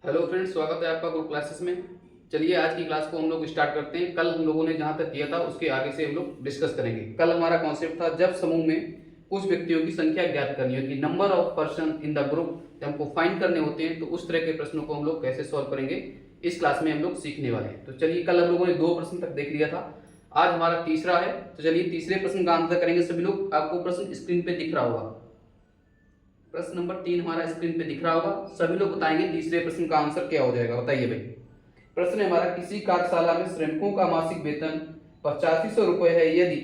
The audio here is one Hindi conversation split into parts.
हेलो फ्रेंड्स, स्वागत है आपका ग्रुप क्लासेस में। चलिए आज की क्लास को हम लोग स्टार्ट करते हैं। कल हम लोगों ने जहां तक किया था उसके आगे से हम लोग डिस्कस करेंगे। कल हमारा कॉन्सेप्ट था जब समूह में कुछ व्यक्तियों की संख्या ज्ञात करनी होगी, number of person in the group जब हमको फाइंड करने होते हैं तो उस तरह के प्रश्नों को हम लोग कैसे सॉल्व करेंगे इस क्लास में हम लोग सीखने वाले हैं। तो चलिए, कल हम लोगों ने 2 प्रश्न तक देख लिया था, आज हमारा तीसरा है। तो चलिए तीसरे प्रश्न का आंसर करेंगे सभी लोग। आपको प्रश्न स्क्रीन पे दिख रहा होगा, प्रश्न नंबर 3 हमारा स्क्रीन पे दिख रहा होगा। सभी लोग बताएंगे तीसरे प्रश्न का आंसर क्या हो जाएगा। बताइए भाई। प्रश्न है हमारा, किसी कार्यशाला में श्रमिकों का मासिक वेतन 8500 रुपये है यदि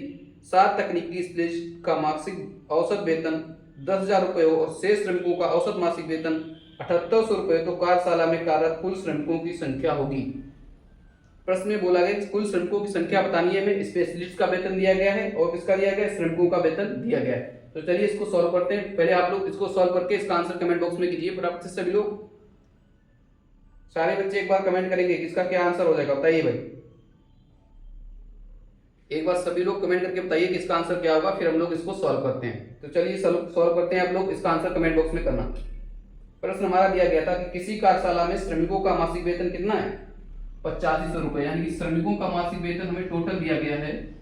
7 तकनीकी स्पेशलिस्ट का मासिक औसत वेतन 10,000 रुपये हो और शेष श्रमिकों का औसत मासिक वेतन 7800 रुपये, तो कार्यशाला में कार्यरत कुल श्रमिकों की संख्या होगी। प्रश्न में बोला गया कुल श्रमिकों की संख्या बतानी है। हमें स्पेशलिस्ट का वेतन दिया गया है और किसका दिया गया है, श्रमिकों का वेतन दिया गया है। तो चलिए इसको सॉल्व करते हैं। पहले आप लोग इसको सॉल्व करके इसका आंसर कमेंट बॉक्स में कीजिए फटाफट से। सभी लोग, सारे बच्चे एक बार कमेंट करेंगे इसका क्या आंसर हो जाएगा। बताइए भाई, एक बार सभी लोग कमेंट करके बताइए कि इसका आंसर क्या होगा, फिर हम लोग इसको सॉल्व करते हैं। तो चलिए सॉल्व करते हैं। आप लोग इसका आंसर कमेंट बॉक्स में करना। प्रश्न हमारा दिया गया था कि किसी कार्यशाला में श्रमिकों का मासिक वेतन कितना है, 8500 रुपए, यानी कि श्रमिकों का मासिक वेतन हमें टोटल दिया गया है।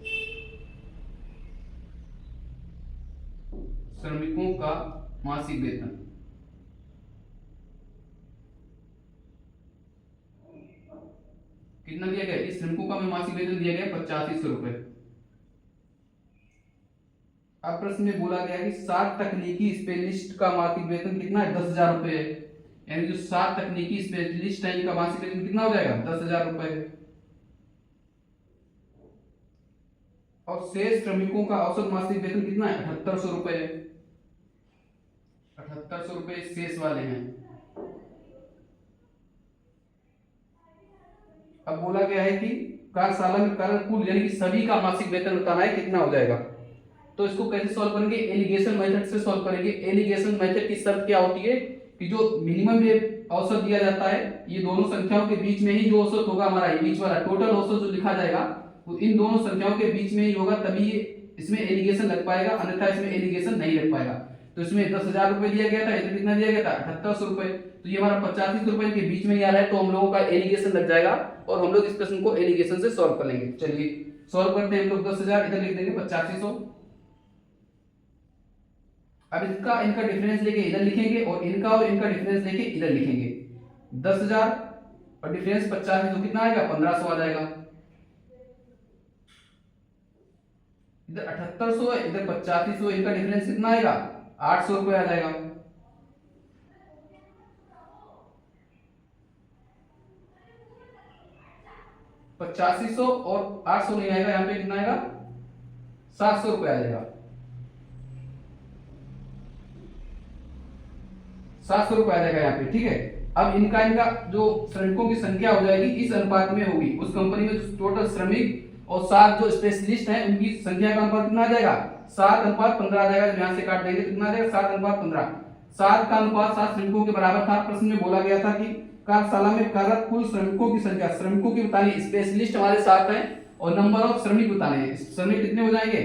श्रमिकों का मासिक वेतन कितना दिया गया, इस श्रमिकों का हमें मासिक वेतन दिया गया 8500 रुपए। अब प्रश्न में बोला गया कि 7 तकनीकी स्पेशलिस्ट का मासिक वेतन कितना है, 10,000 रुपए है। यानी जो 7 तकनीकी स्पेशलिस्ट है इनका मासिक वेतन कितना हो जाएगा, 10,000 रुपए। और शेष श्रमिकों का औसत मासिक वेतन कितना है, 7800 रुपए है। 7800 रुपए शेष वाले हैं। अब बोला गया है कि कार्यशाला में कार्यरत कुल यानी कि सभी का मासिक वेतन बताना है कितना हो जाएगा। तो इसको कैसे सॉल्व करेंगे, एलिगेशन मेथड से सॉल्व करेंगे। एलिगेशन मेथड की शर्त क्या होती है कि जो मिनिमम औसत दिया जाता है, ये दोनों संख्याओं के बीच में ही जो औसत होगा हमारा, बीच वाला टोटल औसत जो लिखा जाएगा वो इन दोनों संख्याओं के बीच में ही होगा, तभी इसमें एलिगेशन लग पाएगा, अन्यथा इसमें एलिगेशन नहीं लग पाएगा। तो इसमें 10,000 रुपए दिया गया था, इधर कितना दिया गया था, 7800 रुपए। तो ये हमारा 8500 रुपए के बीच में ही आ रहा है, तो हम लोगों का एलिगेशन लग जाएगा और हम लोग इस प्रश्न को एलिगेशन से सॉल्व कर लेंगे। चलिए सॉल्व करते हैं हम लोग। 10,000 इधर लिख देंगे 8500। अब इसका इनका डिफरेंस लेके इधर लिखेंगे और इनका और इनका डिफरेंस लेके इधर लिखेंगे। 10,000 और डिफरेंस 85 तो कितना आएगा, 1500 आ जाएगा। इधर 7800 है, इधर 8500, इनका डिफरेंस कितना आएगा, 800 रुपए आ जाएगा। पचासी सौ और 800 नहीं आएगा, यहाँ पे कितना आएगा, 700 रुपए आ जाएगा। 700 रुपए आ जाएगा यहाँ पे, ठीक है। अब इनका इनका जो श्रमिकों की संख्या हो जाएगी इस अनुपात में होगी। उस कंपनी में जो टोटल श्रमिक और 7 जो स्पेशलिस्ट हैं उनकी संख्या का अनुपात कितना आ जाएगा, 7:15 आ जाएगा। यहाँ से काट देंगे तो कितना आ जाएगा, 7:15। 7 का अनुपात 7 श्रमिकों के बराबर था। प्रश्न में बोला गया था कि कार्यशाला में कार्यरत कुल श्रमिकों की संख्या, श्रमिकों की बतानी, स्पेशलिस्ट हमारे 7 हैं और नंबर ऑफ श्रमिक बताने हैं। श्रमिक कितने हो जाएंगे,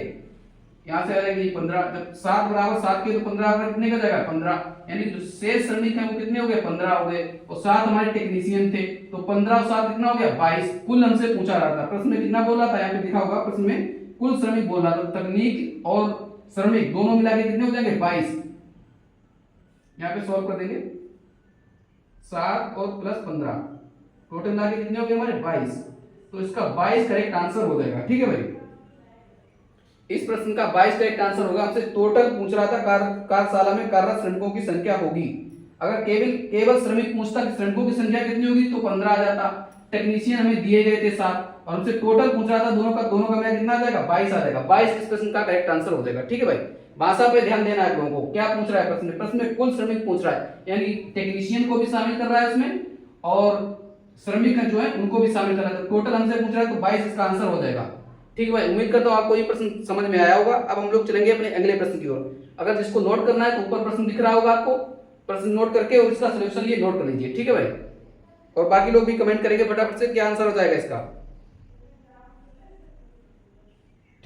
यहाँ से आ जाएगी 15। जब 7 बराबर 7 के तो 15 कितने का जाएगा, 15। यानी जो शेष श्रमिक हैं वो कितने हो गए, 15 हो गए। और 7 हमारे टेक्नीशियन थे, तो 15 और 7 कितना हो गया, 22। कुल हमसे पूछा रहा था, प्रश्न में कितना बोला था, यहाँ पे लिखा होगा प्रश्न में कुल श्रमिक बोल रहा था। तकनीक और श्रमिक दोनों मिला के कितने हो जाएंगे, 22। यहाँ पे सॉल्व कर देंगे। 7 और प्लस 15 टोटल मिला के कितने हो गए हमारे, 22। तो इसका 22 करेक्ट आंसर हो जाएगा, ठीक है भाई। इस प्रश्न का 22 करेक्ट आंसर होगा। हमसे टोटल पूछ रहा था कार्यशाला में कार्यरत श्रमिकों की संख्या होगी। अगर केवल श्रमिक पूछता कि श्रमिकों की संख्या कितनी होगी तो 15 आ जाता। टेक्नीशियन हमें दिए गए थे 7 और हमसे टोटल पूछ रहा था दोनों का मिला कितना आ जाएगा, 22 आ जाएगा। 22 इस प्रश्न का करेक्ट आंसर हो जाएगा, ठीक है भाई। भाषा पे ध्यान देना है लोगों को। क्या पूछ रहा है प्रश्न में, प्रश्न में कुल श्रमिक पूछ रहा है, यानी टेक्नीशियन को भी शामिल कर रहा है इसमें और श्रमिक जो है उनको भी शामिल कर रहा है। टोटल हमसे पूछ रहा है तो 22 इसका आंसर हो जाएगा, ठीक है भाई। उम्मीद करता हूं आपको ये प्रश्न समझ में आया होगा। अब हम लोग चलेंगे अपने अगले प्रश्न की ओर। अगर जिसको नोट करना है तो ऊपर प्रश्न दिख रहा होगा आपको, प्रश्न नोट करके और इसका सॉल्यूशन ये नोट कर लीजिए, ठीक है भाई। और बाकी लोग भी कमेंट करेंगे फटाफट से क्या आंसर हो जाएगा इसका,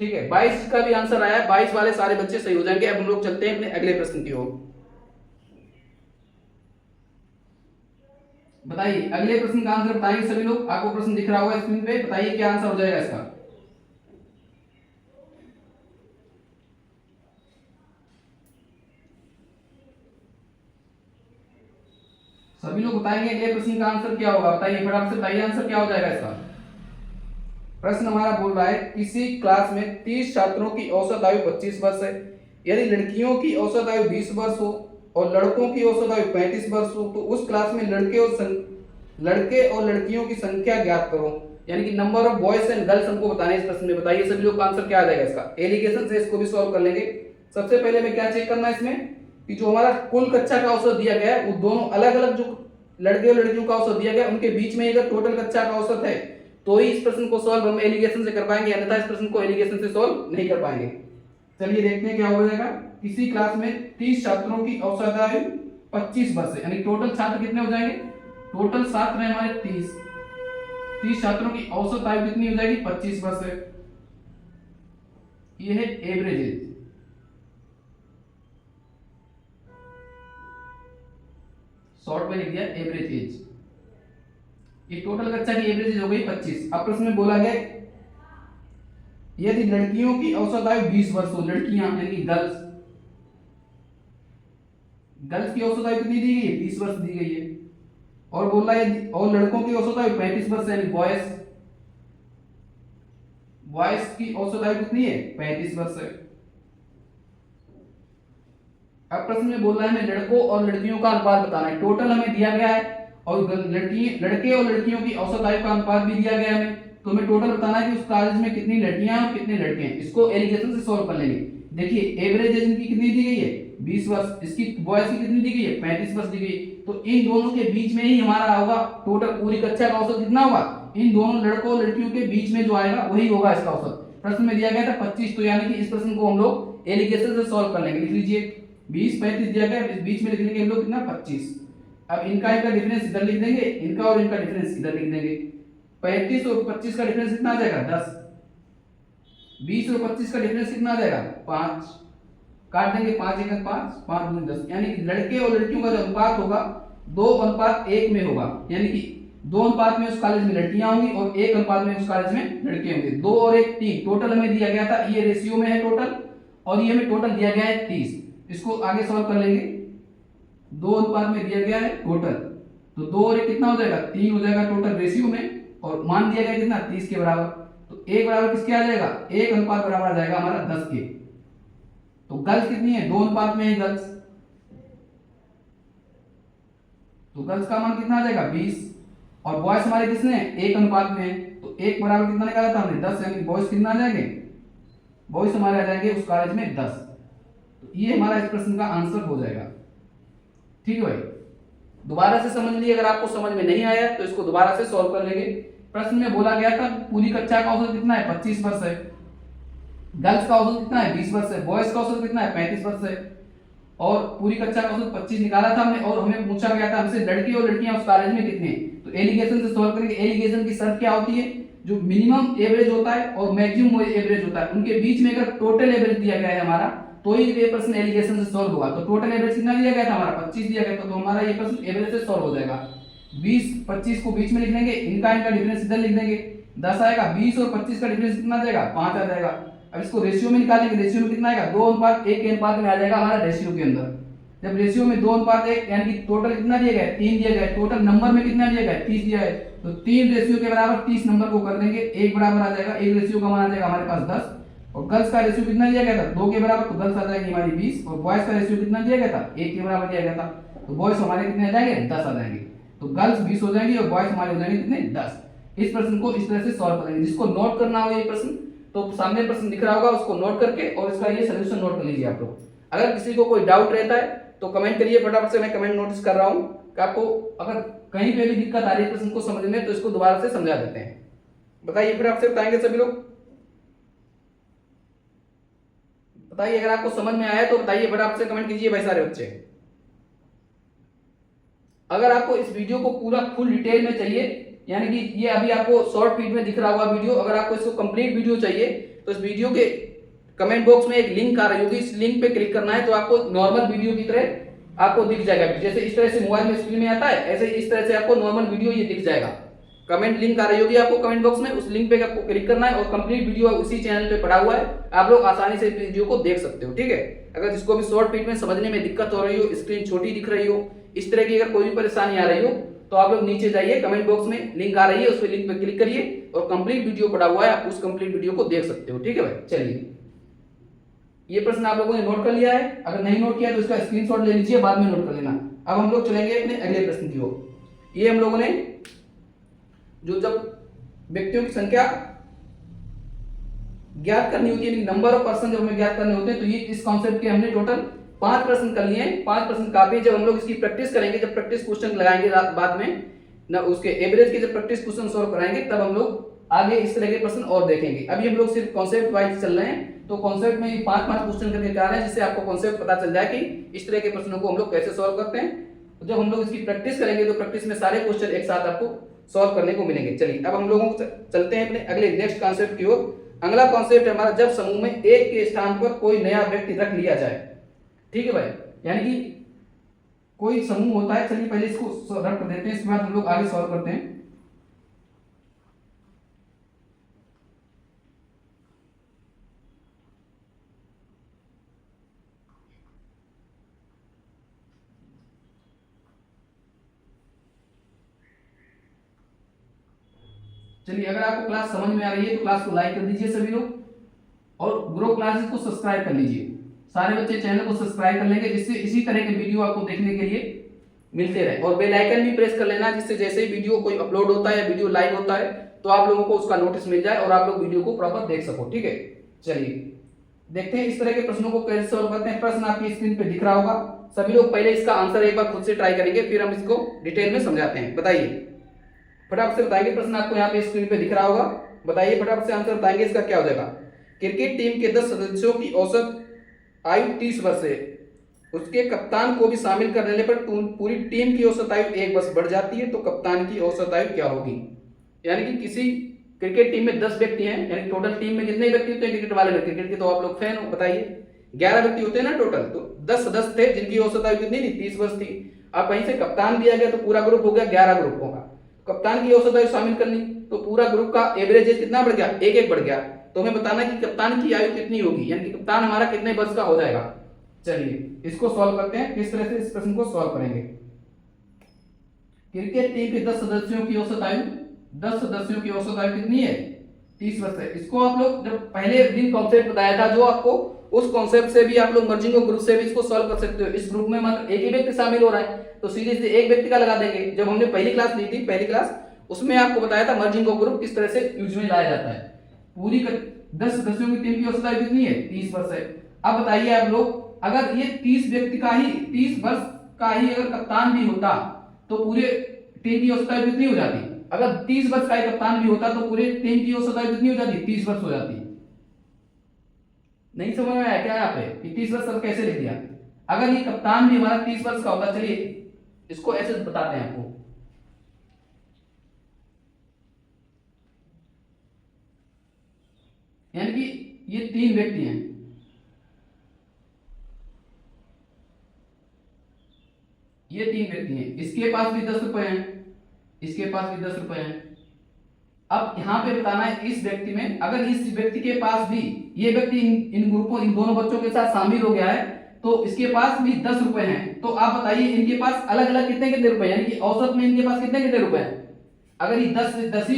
ठीक है। 22 का भी आंसर आया है, 22 वाले सारे बच्चे सही हो जाएंगे। अब हम लोग चलते हैं अपने अगले प्रश्न की ओर। बताइए अगले प्रश्न का आंसर बताएंगे सभी लोग। आपको प्रश्न दिख रहा होगा स्क्रीन पे, बताइए क्या आंसर हो जाएगा इसका। सभी लोग बताएंगे अगले प्रश्न का आंसर क्या होगा, बताइए फटाफट से बताइए आंसर क्या हो जाएगा इसका। प्रश्न हमारा बोल रहा है किसी क्लास में 30 छात्रों की औसत आयु 25 वर्ष है। यदि लड़कियों की औसत आयु 20 वर्ष हो और लड़कों की औसत आयु 35 वर्ष हो तो उस क्लास में लड़के और लड़कियों की संख्या ज्ञात करो। यानी कि number of boys and girls हमको बताने इस प्रश्न में। बताइए सभी लोग आंसर क्या आ जाएगा इसका। एलिगेशन से इसको भी सॉल्व कर लेंगे। सबसे पहले हमें क्या चेक करना है इसमें कि जो हमारा कुल कक्षा का औसत दिया गया है वो दोनों अलग अलग जो लड़के और लड़कियों का औसत दिया गया है उनके बीच में अगर टोटल कक्षा का औसत है तो ही इस प्रश्न को सॉल्व हम एलिगेशन से कर पाएंगे, अन्यथा इस प्रश्न को एलिगेशन से सॉल्व नहीं कर पाएंगे। चलिए देखते हैं क्या हो जाएगा। किसी क्लास में 30 छात्रों की औसत आयु 25 वर्ष है, यानी टोटल छात्र कितने हो जाएंगे, टोटल छात्र है हमारे 30 छात्रों की औसत आयु कितनी हो जाएगी 25 वर्ष है। ये है एवरेज एज। शॉर्ट में लिख दिया एवरेज एज। ये टोटल कक्षा की एवरेज एज हो गई 25। अब प्रश्न में बोला गया यदि लड़कियों की औसत आयु 20 वर्ष हो, लड़कियां यानी कि गर्ल्स की औसत आयु कितनी दी गई है 20 वर्ष दी गई है। और बोला है और लड़कों की औसत आयु 35 वर्ष यानी बॉयज की औसत आयु कितनी है 35 वर्ष है। अब प्रश्न में बोल रहा है हमें लड़कों और लड़कियों का अनुपात बताना है। टोटल हमें दिया गया है और लड़के और लड़कियों की औसत आयु का अनुपात भी दिया गया है हमें, तो हमें टोटल बताना है कि उस कॉलेज में कितनी लड़कियां हैं और कितने लड़के हैं। इसको एलिगेशन से सॉल्व कर लेंगे। देखिए एवरेज एज इनकी कितनी दी गई है 20 वर्ष, इसकी बॉयज की कितनी दी गई है 35 वर्ष दी गई, तो इन दोनों के बीच में ही हमारा होगा टोटल पूरी कक्षा का औसत कितना होगा, इन दोनों लड़कों और लड़कियों के बीच में जो आएगा वही होगा इसका औसत। प्रश्न में दिया गया था 25, तो यानी कि इस प्रश्न को हम लोग एलिगेशन से सॉल्व कर लेंगे। लिख लीजिए 20 35 दिया गया, इस बीच में लिख लेंगे हम लोग कितना 25। अब इनका डिफरेंस इधर लिख देंगे, इनका और इनका डिफरेंस इधर लिख देंगे। 35 और 25 का डिफरेंस कितना आ जाएगा 10। 20 और 25 का डिफरेंस कितना आ जाएगा 5। काट देंगे 5 1 5 5 2 10, यानी कि लड़के और लड़कियों का जो अनुपात होगा 2:1 में होगा। यानी कि 2 अनुपात में उस कॉलेज में लड़कियां होंगी और 1 अनुपात में उस कॉलेज में लड़के होंगे। 2 और 1 3 टोटल हमें दिया गया था, ये रेशियो में है टोटल, और ये हमें टोटल दिया गया है 30। इसको आगे सॉल्व कर लेंगे। 2 अनुपात में दिया गया है टोटल, तो 2 और 1 कितना हो जाएगा 3 हो जाएगा टोटल रेशियो में, और मान दिया गया कितना 30 के बराबर, तो 1 बराबर किसके आ जाएगा 1 अनुपात बराबर आ जाएगा हमारा 10 के। तो गर्ल्स कितनी है 2 अनुपात में है गर्ल्स, तो गर्ल्स का मान कितना आ जाएगा 20, और बॉयज हमारे कितने 1 अनुपात में है, तो 1 बराबर कितना निकाला था हमने 10, यानी बॉयज कितना आ जाएंगे, बॉयज हमारे आ जाएंगे उस कॉलेज में 10। तो ये हमारा इस प्रश्न का आंसर हो जाएगा। ठीक है भाई, दोबारा से समझ लीजिए, अगर आपको समझ में नहीं आया तो इसको दोबारा से सॉल्व कर लेंगे। प्रश्न में बोला गया था पूरी कक्षा का औसत कितना है 25 वर्ष है, गर्ल्स का औसत कितना है 20 वर्ष है, बॉयज का औसत कितना है 35 वर्ष है, और पूरी कक्षा का औसत 25 निकाला था हमने, और हमें पूछा गया था हमसे लड़के और लड़कियां उस कॉलेज में कितने हैं। तो एलिगेशन से सॉल्व करेंगे। एलिगेशन की शर्त क्या होती है, जो मिनिमम एवरेज होता है और मैक्सिमम एवरेज होता है उनके बीच में अगर टोटल एवरेज दिया गया है हमारा, तो ही ये प्रश्न एलिगेशन से सॉल्व होगा। तो टोटल एवरेज कितना दिया गया था हमारा 25 दिया गया था, तो हमारा ये प्रश्न एवरेज से सॉल्व हो जाएगा। 20 25 को बीच में लिख देंगे, इनका डिफरेंस इधर लिख देंगे, 10 आएगा। 20 और 25 का डिफरेंस कितना आ जाएगा 5 आ जाएगा। अब इसको रेशियो में निकालेंगे, रेशियो में कितना आएगा 2:1 के अनुपात में आ जाएगा हमारा रेशियो के अंदर। जब रेशियो में 2:1 यानी कि टोटल कितना दिया गया है 3 दिया गया है, टोटल नंबर में कितना दिया गया है 30 दिया है, तो 3 रेशियो के बराबर 30 नंबर को कर देंगे, 1 बराबर आ जाएगा, 1 रेशियो का मान आ जाएगा हमारे पास 10। और गर्ल्स का रेशियो कितना दिया गया था 2 के बराबर, तो गर्ल्स आ जाएगी हमारी 20, और बॉयज का रेशियो कितना दिया गया था 1 के बराबर दिया गया था, तो बॉयज हमारे कितने आ जाएंगे 10 आ जाएंगे। तो गर्ल्स 20 हो जाएंगी और बॉयज हमारे हो जाएंगे कितने 10। इस प्रश्न को इस तरह से सॉल्व करेंगे। जिसको नोट करना हो ये प्रश्न, तो सामने प्रश्न दिख रहा होगा उसको नोट करके और इसका ये सॉल्यूशन नोट कर लीजिए आप लोग। अगर किसी को कोई डाउट रहता है तो कमेंट करिए फटाफट से, मैं कमेंट नोटिस कर रहा हूं कि आपको अगर कहीं पे भी दिक्कत आ रही है प्रश्न को समझने, तो इसको दोबारा से समझा देते हैं। बताइए फिर आपसे बताएंगे सभी लोग, बताइए अगर आपको समझ में आया तो बताइए फटाफट से कमेंट कीजिए भाई सारे बच्चे। अगर आपको इस वीडियो को पूरा फुल डिटेल में चाहिए, यानी कि ये अभी आपको शॉर्ट फीड में दिख रहा होगा वीडियो, अगर आपको इसको कंप्लीट वीडियो चाहिए तो इस वीडियो के कमेंट बॉक्स में एक लिंक आ रही होगी, इस लिंक पे क्लिक करना है, तो आपको नॉर्मल वीडियो की तरह आपको दिख जाएगा। जैसे इस तरह से मोबाइल में स्क्रीन में आता है, ऐसे इस तरह से आपको नॉर्मल वीडियो ये दिख जाएगा। कमेंट लिंक आ रही होगी आपको कमेंट बॉक्स में, उस लिंक पे आपको क्लिक करना है और कंप्लीट वीडियो उसी चैनल पे पड़ा हुआ है, आप लोग आसानी से इस वीडियो को देख सकते हो। ठीक है, अगर जिसको भी शॉर्ट फीट में समझने में दिक्कत हो रही हो, स्क्रीन छोटी दिख रही हो, इस तरह की अगर कोई भी परेशानी आ रही हो, तो आप लोग नीचे जाइए, कमेंट बॉक्स में लिंक आ रही है, उस लिंक पे क्लिक करिए और कंप्लीट वीडियो पड़ा हुआ है, आप उस कंप्लीट वीडियो को देख सकते हो। ठीक है भाई, चलिए ये प्रश्न आप लोगों ने नोट कर लिया है, अगर नहीं नोट किया तो इसका स्क्रीनशॉट ले लीजिए, बाद में नोट कर लेना। अब हम लोग चलेंगे अपने अगले प्रश्न की ओर। ये हम लोगों ने जो जब व्यक्तियों की संख्या ज्ञात करनी होती है, नंबर ऑफ पर्सन जब हमें ज्ञात करने होते हैं, तो ये इस कॉन्सेप्ट के हमने टोटल 5 प्रश्न कर लिए हैं। 5 प्रश्न काफी, जब हम लोग इसकी प्रैक्टिस करेंगे, जब प्रैक्टिस क्वेश्चन लगाएंगे बाद में ना, उसके एवरेज के जब प्रैक्टिस क्वेश्चन सॉल्व कराएंगे, तब हम लोग आगे इस तरह के प्रश्न और देखेंगे। अभी हम लोग सिर्फ कॉन्सेप्ट वाइज चल रहे हैं, तो कॉन्सेप्ट में 5-5 क्वेश्चन करके क्या है, जिससे आपको कॉन्सेप्ट पता चल जाए कि इस तरह के प्रश्नों को हम लोग कैसे सॉल्व करते हैं। जब हम लोग इसकी प्रैक्टिस करेंगे तो प्रैक्टिस में सारे क्वेश्चन एक साथ आपको सॉल्व करने को मिलेंगे। चलिए अब हम लोगों को चलते हैं अपने अगले नेक्स्ट कॉन्सेप्ट की ओर। अगला कॉन्सेप्ट है हमारा, जब समूह में एक के स्थान पर कोई नया व्यक्ति रख लिया जाए। ठीक है भाई, यानी कि कोई समूह होता है, चलिए पहले इसको रख देते हैं, इसके बाद हम लोग आगे सॉल्व करते हैं। चलिए अगर आपको क्लास समझ में आ रही है तो क्लास को लाइक कर दीजिए सभी लोग, और ग्रो क्लासेस को सब्सक्राइब कर लीजिए। सारे बच्चे चैनल को सब्सक्राइब कर लेंगे, जिससे इसी तरह के वीडियो आपको देखने के लिए मिलते रहे। और बेल आइकन भी प्रेस कर लेना, जिससे जैसे ही वीडियो कोई अपलोड होता है या वीडियो लाइव होता है, तो आप लोगों को उसका नोटिस मिल जाए और आप लोग वीडियो को प्रॉपर देख सको। ठीक है, चलिए देखते हैं इस तरह के प्रश्नों को कैसे सॉल्व करते हैं। प्रश्न आपकी स्क्रीन पे दिख रहा होगा, सभी लोग पहले इसका आंसर एक बार खुद से ट्राई करेंगे, फिर हम इसको डिटेल में समझाते हैं। बताइए फटाफट से बताएंगे, प्रश्न आपको यहाँ पे स्क्रीन पे दिख रहा होगा, बताइए फटाफट से आंसर बताएंगे इसका क्या हो जाएगा। क्रिकेट टीम के 10 सदस्यों की औसत आयु 30 वर्ष है, उसके कप्तान को भी शामिल कर लेने पर पूरी टीम की औसत आयु 1 वर्ष बढ़ जाती है, तो कप्तान की औसत आयु क्या होगी। यानी कि किसी क्रिकेट टीम में 10 व्यक्ति हैं, यानी टोटल टीम में कितने व्यक्ति होते हैं क्रिकेट वाले में, क्रिकेट के तो आप लोग फैन हो, बताइए 11 व्यक्ति होते हैं ना टोटल, तो 10 सदस्य थे जिनकी औसत आयु कितनी थी, 30 वर्ष थी। अब वहीं से कप्तान दिया गया तो पूरा ग्रुप हो गया 11 ग्रुप होगा, कप्तान की औसत आयु शामिल करनी, तो पूरा ग्रुप का एवरेज एज कितना बढ़ गया, 1-1 बढ़ गया। तो हमें बताना कि कप्तान की आयु कितनी होगी, यानी कि कप्तान हमारा कितने वर्ष का हो जाएगा। चलिए इसको सॉल्व करते हैं, किस तरह से इस प्रश्न को सॉल्व करेंगे। क्रिकेट टीम के 10 सदस्यों की औसत आयु, 10 सदस्यों की औसत आयु कितनी है, 30 वर्ष है। इसको आप लोग जब पहले दिन कॉन्सेप्ट बताया था, जो आपको उस कॉन्सेप्ट से भी आप लोग मर्जिंग ऑफ ग्रुप से भी इसको सॉल्व कर सकते हो। इस ग्रुप में मात्र एक ही व्यक्ति शामिल हो रहा है, तो सीधे सीधे एक व्यक्ति का लगा देंगे। जब हमने पहली क्लास ली थी, पहली क्लास, उसमें आपको बताया था मर्जिंग ऑफ ग्रुप किस तरह से यूज में लाया जाता है। पूरी 10 सदस्यों की टीम की औसत आयु कितनी है, 30 वर्ष है। अब बताइए आप लोग, अगर ये 30 व्यक्ति का ही 30 वर्ष का ही अगर कप्तान भी होता, तो पूरे टीम की औसत आयु कितनी हो जाती। अगर 30 वर्ष का ही कप्तान भी होता, तो पूरे टीम की औसत आयु कितनी हो जाती, 30 वर्ष हो जाती। नहीं समझ में आया क्या यहाँ पे कि 30 वर्ष अब कैसे लिख दिया। अगर ये कप्तान भी हमारा 30 वर्ष का होता, चलिए इसको ऐसे बताते हैं आपको। यानी कि ये 3 व्यक्ति हैं, ये 3 व्यक्ति हैं, इसके पास भी 10 रुपए हैं, इसके पास भी 10 रुपए हैं। अब यहां पे बताना है इस व्यक्ति में, अगर इस व्यक्ति के पास भी ये व्यक्ति इन ग्रुपों, इन दोनों बच्चों के साथ शामिल हो गया है, तो इसके पास भी 10 रुपए हैं। तो आप बताइए इनके पास अलग अलग कितने कितने रुपए, यानी कि औसत में इनके पास कितने कितने रुपए हैं। अगर ये 10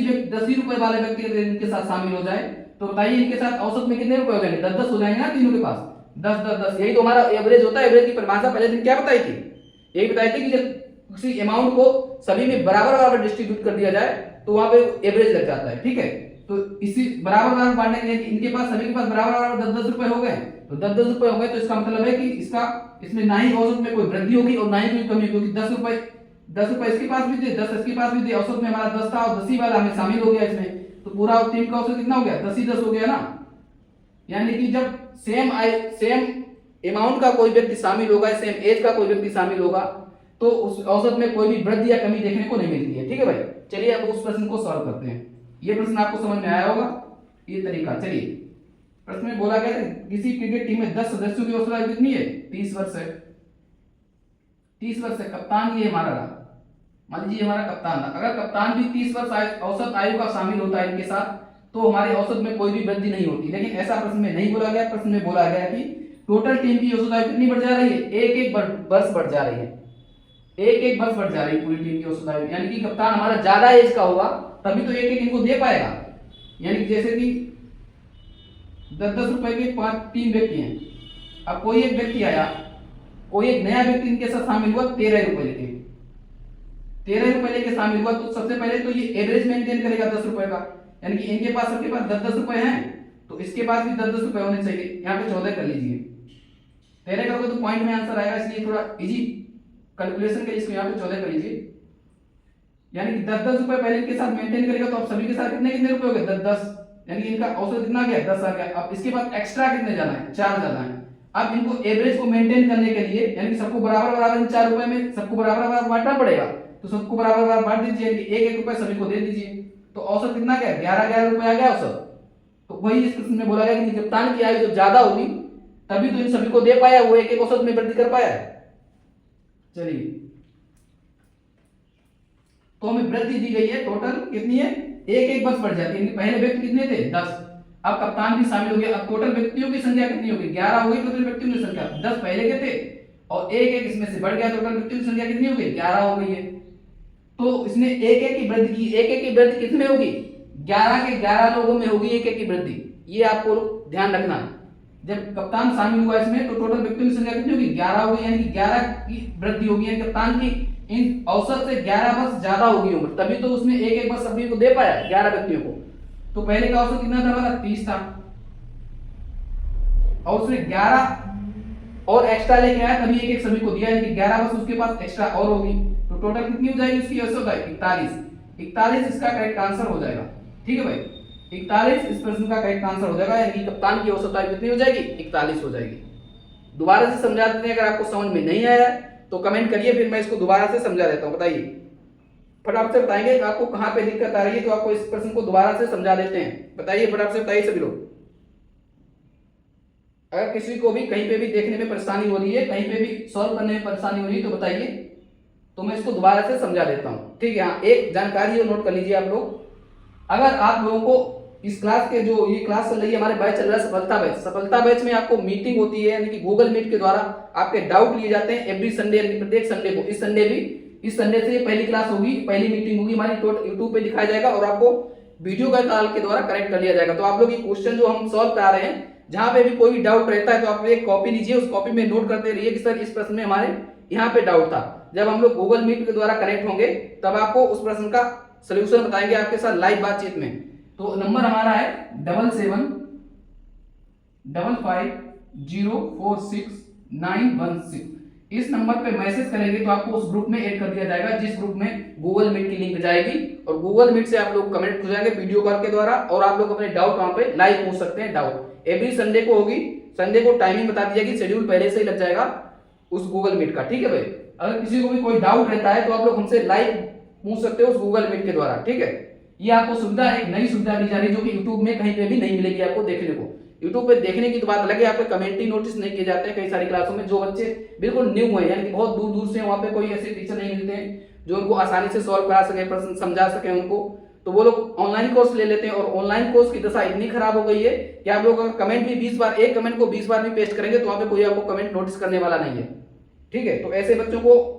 ही रुपए वाले व्यक्ति इनके साथ शामिल हो जाए, तो बताइए इनके साथ औसत में कितने रुपए हो जाएंगे, 10-10 हो जाएंगे ना तीनों के पास, 10-10-10। यही तो हमारा एवरेज होता है। एवरेज की परिभाषा पहले दिन क्या बताई थी, यही बताई थी कि जब किसी अमाउंट को सभी में बराबर बराबर डिस्ट्रीब्यूट कर दिया जाए, तो वहां पे एवरेज लग जाता है। ठीक है, तो इसी बराबर बराबर बांटने के लिए इनके पास, सभी के पास बराबर बराबर 10-10 रुपए हो गए, तो 10-10 रुपए हो गए, तो इसका मतलब है कि इसमें ना ही औसत में कोई वृद्धि होगी और ना ही कोई कमी, क्योंकि 10 रुपए इसके पास भी थे, 10 इसके पास भी थे, औसत में हमारा 10 था और 10 ही वाला हमें शामिल हो गया इसमें, तो पूरा टीम का औसत कितना हो गया, 10 ही 10 हो गया ना। यानी कि जब सेम अमाउंट का कोई व्यक्ति शामिल होगा, सेम एज का कोई व्यक्ति शामिल होगा, तो उस औसत में कोई भी वृद्धि या कमी देखने को नहीं मिलती है। ठीक है भाई, चलिए अब उस प्रश्न को सॉल्व करते हैं। ये प्रश्न आपको समझ में आया होगा, ये तरीका। चलिए प्रश्न में बोला गया था किसी क्रिकेट टीम में 10 सदस्यों की औसत आयु कितनी है, 30 वर्ष है। 30 वर्ष से कप्तान ये हमारा रहा, मान लीजिए हमारा कप्तान था। अगर कप्तान भी 30 वर्ष औसत आयु का शामिल होता है इनके साथ, तो हमारे औसत में कोई भी वृद्धि नहीं होती। लेकिन ऐसा प्रश्न में नहीं बोला गया। प्रश्न में बोला गया कि टोटल टीम की औसत आयु कितनी बढ़ जा रही है, एक एक वर्ष बढ़ जा रही है, एक एक वर्ष बढ़ जा रही है पूरी टीम की औसत आयु। यानी कि कप्तान हमारा ज्यादा एज का होगा तभी तो एक एक इनको दे पाएगा। यानी जैसे कि 10-10 रुपए के 3 व्यक्ति हैं, अब कोई एक व्यक्ति आया, कोई एक नया व्यक्ति इनके साथ शामिल हुआ 13 रुपए लेके, 13 रुपए लेके शामिल हुआ, तो सबसे पहले तो ये एवरेज मेंटेन करेगा 10 रुपए का। यानी कि इनके पास, सबके पास 10-10 रुपए हैं, तो इसके पास भी 10-10 रुपए होने चाहिए। यहाँ पे 14 कर लीजिए, 13 करोगे तो पॉइंट में आंसर आएगा, इसलिए थोड़ा इजी कैलकुलेशन के लिए इसको यहाँ पे 14 कर लीजिए। यानी कि 10-10 रुपए पहले इनके साथ मेंटेन करेगा, तो अब सभी के साथ कितने कितने रुपए हो गए, 10-10, यानी कि इनका औसत कितना गया, 10 आ गया। अब इसके बाद एक्स्ट्रा कितने जाना है, 4 जाना है। अब इनको एवरेज को मेंटेन करने के लिए, यानी कि सबको बराबर बराबर इन 4 रुपए में सबको बराबर बराबर बांटना पड़ेगा, तो सबको बराबर बराबर बांट दीजिए, एक एक रुपए सभी को दे दीजिए। तो औसत कितना गया, 11-11 रुपए आ गया औसत। तो वही इस प्रश्न में बोला गया कि कप्तान की आयु जब ज्यादा होगी तभी तो इन सभी को दे पाया, वो एक एक औसत में वृद्धि कर पाया है। चलिए, तो हमें वृद्धि दी गई है, टोटल कितनी है, एक एक वर्ष बढ़ जाती है। पहले व्यक्ति कितने थे, 10, अब कप्तान भी शामिल हो गया। अब टोटल व्यक्तियों की संख्या कितनी होगी, 11 हो गई टोटल व्यक्तियों की संख्या, 10 पहले के थे और एक एक इसमें से बढ़ गया, टोटल व्यक्तियों की संख्या कितनी हो गई, 11 हो गई है। तो इसने एक एक की वृद्धि की, एक एक की वृद्धि कितने होगी, 11 के 11 लोगों में होगी एक एक की वृद्धि। ये आपको ध्यान रखना है। जब कप्तान शामिल हुआ इसमें, तो टोटल व्यक्तियों की संख्या कितनी होगी, 11 होगी, यानी कि 11 की वृद्धि होगी। यानी कप्तान की इन औसत से 11 वर्ष ज्यादा होगी उम्र, तभी तो उसने एक एक वर्ष सभी को दे पाया, 11 व्यक्तियों को। तो पहले का औसत कितना था हमारा, 30 था, और उसने 11 और एक्स्ट्रा लेके आया, तभी एक एक सभी को दिया, यानी कि 11 वर्ष उसके पास एक्स्ट्रा और होगी। तो टोटल कितनी हो जाएगी उसकी औसत आयु, 41 इसका करेक्ट आंसर हो जाएगा। ठीक है भाई, 41 इस प्रश्न का करेक्ट आंसर हो जाएगा। यानी कि कप्तान की औसत आयु कितनी हो जाएगी, 41 हो जाएगी। दोबारा से समझा देते हैं, अगर आपको समझ में नहीं आया तो कमेंट करिए, फिर मैं इसको दोबारा से समझा देता हूं। बताइए, फटाफट से बताएंगे आपको कहां पे दिक्कत आ रही है, तो आपको इस प्रश्न को दोबारा से समझा देते हैं। बताइए, फटाफट से बताइए सभी लोग। अगर किसी को भी कहीं पे भी देखने में परेशानी हो रही है, कहीं पे भी सॉल्व करने में परेशानी हो रही है, तो बताइए, तो मैं इसको दोबारा से समझा देता हूं। ठीक है, हाँ, एक जानकारी नोट कर लीजिए आप लोग। अगर आप लोगों को इस क्लास के, जो ये क्लास चल रही है, हमारे बैच चल रहा है सफलता बैच, सफलता बैच में आपको मीटिंग होती है, यानी कि गूगल मीट के द्वारा आपके डाउट लिए जाते हैं एवरी संडे, यानी प्रत्येक संडे को। इस संडे भी, इस संडे से ये पहली क्लास होगी, पहली मीटिंग होगी हमारी, यूट्यूब पे दिखाया जाएगा और आपको वीडियो कॉल के द्वारा करेक्ट कर लिया जाएगा। तो आप लोग ये क्वेश्चन जो हम सॉल्व करा रहे हैं, जहां पे भी कोई भी डाउट रहता है तो आप एक कॉपी लीजिए, उस कॉपी में नोट करते रहिए कि सर इस प्रश्न में हमारे यहाँ पे डाउट था। जब हम लोग गूगल मीट के द्वारा कनेक्ट होंगे तब आपको उस प्रश्न का सोल्यूशन बताएंगे आपके साथ लाइव बातचीत में। तो नंबर हमारा है 7755046916। इस नंबर पे मैसेज करेंगे तो आपको उस ग्रुप में ऐड कर दिया जाएगा, जिस ग्रुप में गूगल मीट की लिंक जाएगी, और गूगल मीट से आप लोग कमेंट हो जाएंगे वीडियो कॉल के द्वारा, और आप लोग अपने डाउट वहां पे लाइव पूछ सकते हैं। डाउट एवरी संडे को होगी, संडे को टाइमिंग बता दी जाएगी, शेड्यूल पहले से ही लग जाएगा उस गूगल मीट का। ठीक है भाई, अगर किसी को भी कोई डाउट रहता है तो आप लोग हमसे लाइव पूछ सकते हो उस गूगल मीट के द्वारा। ठीक है, ये आपको सुविधा, एक नई सुविधा दी जा रही है, जो कि YouTube में कहीं पे भी नहीं मिलेगी आपको देखने को। YouTube पे देखने की तो बात अलग है, यहाँ पे कमेंट्री नोटिस नहीं किए जाते हैं कई सारी क्लासों में। जो बच्चे बिल्कुल न्यू है, यानी कि बहुत दूर दूर से, वहाँ पे कोई ऐसे टीचर नहीं मिलते हैं जो उनको आसानी से सॉल्व करा सके, प्रश्न समझा सके उनको, तो वो लोग ऑनलाइन कोर्स ले लेते हैं। और ऑनलाइन कोर्स की दशा इतनी खराब हो गई है कि आप लोग अगर कमेंट भी 20 बार, एक कमेंट को 20 बार भी पेस्ट करेंगे तो वहाँ पे कोई आपको कमेंट नोटिस करने वाला नहीं है। ठीक है, तो ऐसे बच्चों को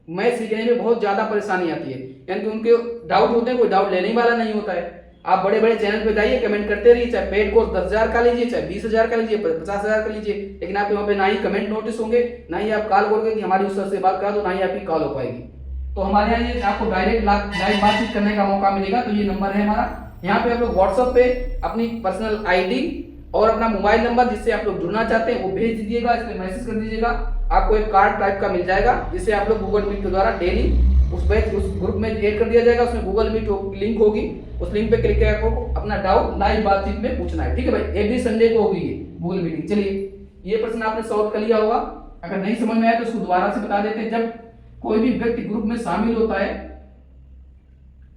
मैथ सीखने में बहुत ज्यादा परेशानी आती है, यानी कि उनके डाउट होते हैं, कोई डाउट लेने वाला नहीं होता है। आप बड़े बड़े चैनल पे जाइए, कमेंट करते रहिए, चाहे पेड कोर्स 10,000 का लीजिए, चाहे 20,000 का लीजिए, 50,000 का लीजिए, लेकिन आपके वहाँ पे ना ही कमेंट नोटिस होंगे, ना ही आप कॉल करोगे कि हमारी उस सर से बात करा दो, ना ही आपकी कॉल हो पाएगी। तो हमारे यहाँ ये आपको डायरेक्ट लाइव बातचीत करने का मौका मिलेगा। तो ये नंबर है हमारा, यहाँ पे आप लोग व्हाट्सएप पे अपनी पर्सनल ID और अपना मोबाइल नंबर जिससे आप लोग जुड़ना चाहते हैं वो भेज दीजिएगा, इस पे मैसेज कर दीजिएगा। आपको एक कार्ड टाइप का मिल जाएगा जिससे आप लोग गूगल मीट के द्वारा डेली उस ग्रुप में ऐड कर दिया जाएगा, उसमें गूगल मीट लिंक होगी, उस लिंक पे क्लिक करके आपको अपना डाउट लाइव बातचीत में पूछना है। ठीक है भाई, एवरी संडे को होगी ये गूगल मीटिंग। चलिए, ये प्रश्न आपने सॉल्व कर लिया होगा, अगर नहीं समझ में आया तो इसको दोबारा से बता देते हैं। जब कोई भी व्यक्ति ग्रुप में शामिल होता है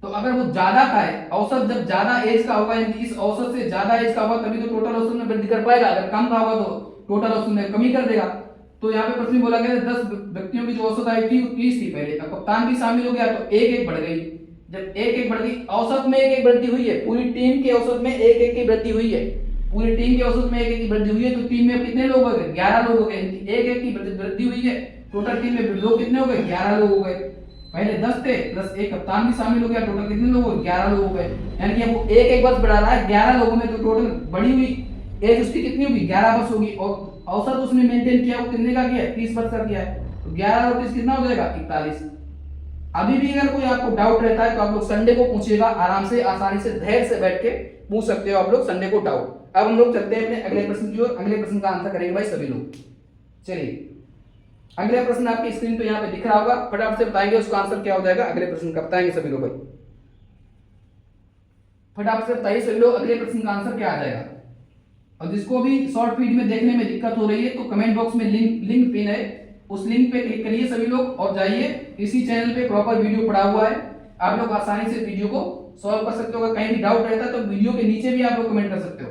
तो अगर वो ज्यादा का है, औसत जब ज्यादा एज का होगा, यानी इस औसत से ज्यादा एज का होगा तभी तो टोटल औसत में वृद्धि कर पाएगा, अगर कम का होगा तो टोटल औसत में कमी कर देगा। तो यहाँ पे प्रश्न में बोला गया 10 व्यक्तियों की जो औसत आयु थी वो 30 थी पहले, अब कप्तान भी शामिल हो गया तो एक एक बढ़ गई। जब एक एक बढ़ गई, औसत में एक एक वृद्धि हुई है, पूरी टीम के औसत में एक एक की वृद्धि हुई है, पूरी टीम के औसत में एक एक की वृद्धि हुई है, तो टीम में कितने लोग हो गए? 11 लोग हो गए। एक एक की वृद्धि हुई है, टोटल टीम में लोग कितने हो गए? 11 लोग हो गए। पहले 10 थे प्लस एक कप्तान भी शामिल हो गया, टोटल कितने लोग हो गए? 11 लोग हो गए। यानी कि अब वो एक एक बस बढ़ा रहा है 11 लोगों में, तो टोटल बढ़ी हुई एज उसकी कितनी होगी? 11 वर्ष होगी। और औसत उसने मेंटेन किया वो कितने का किया है? 30 वर्ष का किया है। तो 11 और 30 कितना हो जाएगा? 41। अभी भी अगर कोई आपको डाउट रहता है तो आप लोग संडे को पूछिएगा, आराम से आसानी से धैर्य से बैठ के पूछ सकते हो आप लोग संडे को डाउट। अब हम लोग चलते हैं अपने अगले प्रश्न की ओर। अगले प्रश्न का आंसर करेंगे भाई सभी लोग। चलिए अगला प्रश्न आपकी स्क्रीन पे यहाँ पे दिख रहा होगा, फटाफट से बताएंगे उसका आंसर क्या हो जाएगा। अगले प्रश्न का बताएंगे सभी लोग भाई, फटाफट से बताइए सभी लोग अगले प्रश्न का आंसर क्या आ जाएगा। और जिसको भी शॉर्ट फीड में देखने में दिक्कत हो रही है तो कमेंट बॉक्स में लिंक पिन है, उस लिंक पे क्लिक करिए सभी लोग और जाइए। इसी चैनल पे प्रॉपर वीडियो पड़ा हुआ है, आप लोग आसानी से वीडियो को सॉल्व कर सकते हो। अगर कहीं भी डाउट रहता है तो वीडियो के नीचे भी आप लोग कमेंट कर सकते हो।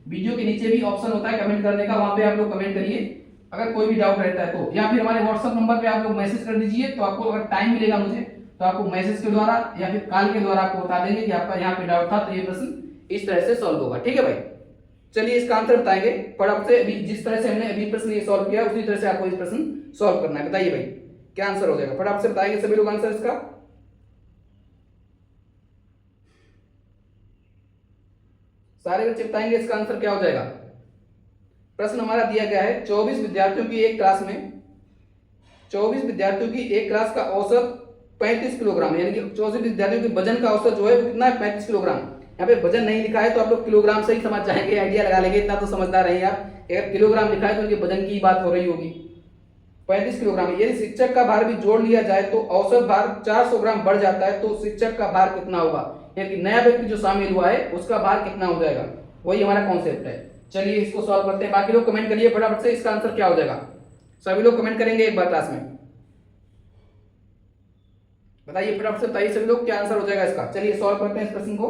वीडियो के नीचे भी ऑप्शन होता है कमेंट करने का, वहां पे आप लोग कमेंट करिए अगर कोई भी डाउट रहता है तो, या फिर हमारे व्हाट्सएप नंबर पे आप लोग मैसेज कर दीजिए। तो आपको अगर टाइम मिलेगा मुझे तो आपको मैसेज के द्वारा या फिर कॉल के द्वारा आपको बता देंगे कि आपका यहाँ पे डाउट था तो ये प्रश्न इस तरह से सॉल्व होगा। ठीक है भाई, चलिए इसका आंसर बताएंगे फटाफट से। अभी जिस तरह से हमने अभी प्रश्न ये सॉल्व किया उसी तरह से आपको इस प्रश्न सॉल्व करना है। बताइए भाई क्या आंसर हो जाएगा, फटाफट से बताएंगे सभी लोग आंसर इसका। सारे बच्चे बताएंगे इसका आंसर क्या हो जाएगा। प्रश्न हमारा दिया गया है 24 विद्यार्थियों की एक क्लास में, 24 विद्यार्थियों की एक क्लास का औसत 35 किलोग्राम, यानी कि 24 विद्यार्थियों के वजन का औसत जो है वो कितना है? 35 किलोग्राम। यहाँ पे वजन नहीं लिखा है तो आप लोग किलोग्राम से ही समझ जाएंगे, आइडिया लगा लेंगे, इतना तो समझदार रहेंगे आप। अगर किलोग्राम लिखा है तो उनके वजन की बात हो रही होगी। 35 किलोग्राम, यदि शिक्षक का भार भी जोड़ लिया जाए तो औसत भार 400 ग्राम बढ़ जाता है, तो शिक्षक का भार कितना होगा? यानी कि नया व्यक्ति जो शामिल हुआ है उसका भार कितना हो जाएगा, वही हमारा कॉन्सेप्ट है। चलिए इसको सॉल्व करते हैं, बाकी लोग कमेंट करिए फटाफट से इसका आंसर क्या हो जाएगा। सभी लोग कमेंट करेंगे एक बार क्लास में, बताइए फटाफट से बताइए सभी लोग क्या आंसर हो जाएगा इसका। चलिए सॉल्व करते हैं इस प्रश्न को।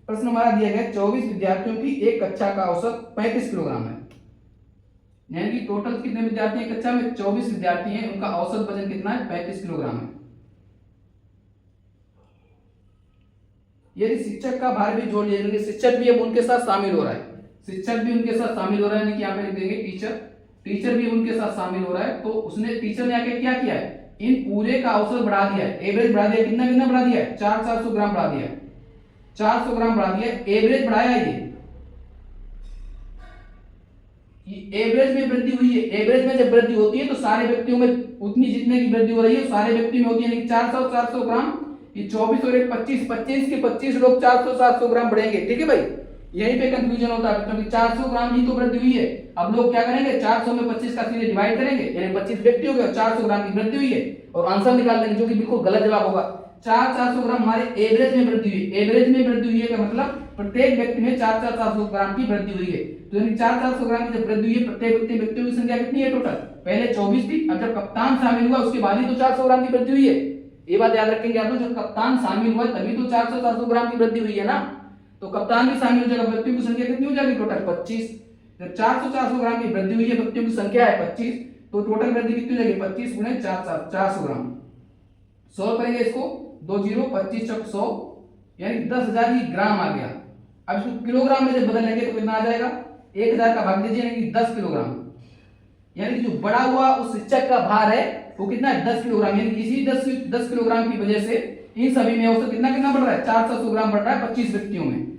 प्रश्न हमारा दिया गया 24 विद्यार्थियों की एक कक्षा का औसत 35 किलोग्राम है, यानी कि टोटल कितने विद्यार्थी हैं कक्षा में? 24 विद्यार्थी हैं, उनका औसत वजन कितना है? 35 किलोग्राम है। यदि शिक्षक का भार भी जोड़ लिया, शिक्षक भी अब उनके साथ शामिल हो रहा है, शिक्षक भी उनके साथ शामिल हो रहा है, यानी कि यहाँ पे लिख देंगे टीचर भी उनके साथ शामिल हो रहा है। तो उसने टीचर ने आके क्या किया है? इन पूरे का औसत बढ़ा दिया है, एवरेज बढ़ा दिया। कितना कितना बढ़ा दिया है? 400 ग्राम बढ़ा दिया, 400 ग्राम बढ़ा दिया, एवरेज बढ़ाया है। ये एवरेज में वृद्धि हुई है। एवरेज में जब वृद्धि होती है तो सारे व्यक्तियों में उतनी जितने की वृद्धि हो रही है सारे व्यक्ति में होती है, यानी 400 ग्राम। ये 24 और 25 के 25 लोग 400 ग्राम बढ़ेंगे। ठीक है भाई, यहीं पे कंफ्यूजन होता है क्योंकि 400 ग्राम ही तो वृद्धि हुई है। अब लोग क्या करेंगे? 400 में 25 का सीधे डिवाइड करेंगे, यानी 25 व्यक्ति हो गए, 400 ग्राम की वृद्धि हुई है और आंसर निकाल लेंगे, जो कि बिल्कुल गलत जवाब होगा। 400 ग्राम हमारे एवरेज में वृद्धि हुई। एवरेज में वृद्धि हुई है का मतलब प्रत्येक व्यक्ति में 400 ग्राम की वृद्धि हुई है। तो यानी 400 ग्राम की जब वृद्धि हुई है, प्रत्येक व्यक्तियों की संख्या कितनी है टोटल? पहले 24 थी, अब जब कप्तान शामिल हुआ उसके बाद ही तो 400 ग्राम की वृद्धि हुई है। ये बात याद रखेंगे आप लोग, जब कप्तान शामिल हुआ तभी तो 400 ग्राम की वृद्धि हुई है ना। तो कप्तान भी शामिल हो जाएगा, व्यक्तियों की संख्या कितनी हो जाएगी टोटल? 25। जब 400 ग्राम की वृद्धि हुई है, व्यक्तियों की संख्या है 25, तो टोटल वृद्धि कितनी हो जाएगी? 25 गुणे 400 ग्राम। सॉल्व करेंगे इसको, 2 0 25 चौक 100, यानी 10,000 ही ग्राम आ गया। अब इसको किलोग्राम में जब बदलेंगे तो कितना आ जाएगा? 1000 का भाग दीजिए, यानी 10 किलोग्राम। यानी जो बड़ा हुआ उस शिक्षक का भार है वो कितना है? 10 किलोग्राम। यानी इसी 10 किलोग्राम की वजह से इन सभी में औसत कितना कितना बढ़ रहा है? 400 ग्राम बढ़ रहा है 25 व्यक्तियों में।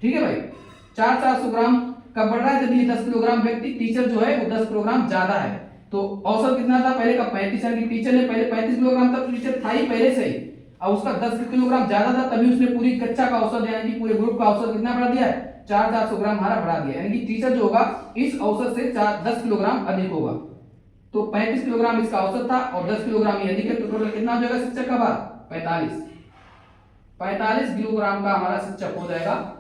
ठीक है भाई, 400 ग्राम कब बढ़ रहा है? जब ये 10 किलोग्राम व्यक्ति, टीचर जो है वो 10 किलोग्राम ज्यादा है। तो औसत कितना था पहले का? 35, यानी टीचर ने पहले 35 किलोग्राम तक टीचर था ही पहले से ही, और उसका 10 किलोग्राम ज्यादा था, तभी उसने पूरी कक्षा का औसत यानी कि पूरे ग्रुप का औसत कितना बढ़ा दिया है? 400 ग्राम हमारा बढ़ा दिया। यानी कि टीचर जो होगा इस औसत से 10 किलोग्राम अधिक होगा। तो 35 किलोग्राम इसका औसत था और 10 किलोग्राम ये अधिक है, तो टोटल कितना हो जाएगा शिक्षक का भार? 45 किलोग्राम का हमारा शिक्षक हो जाएगा।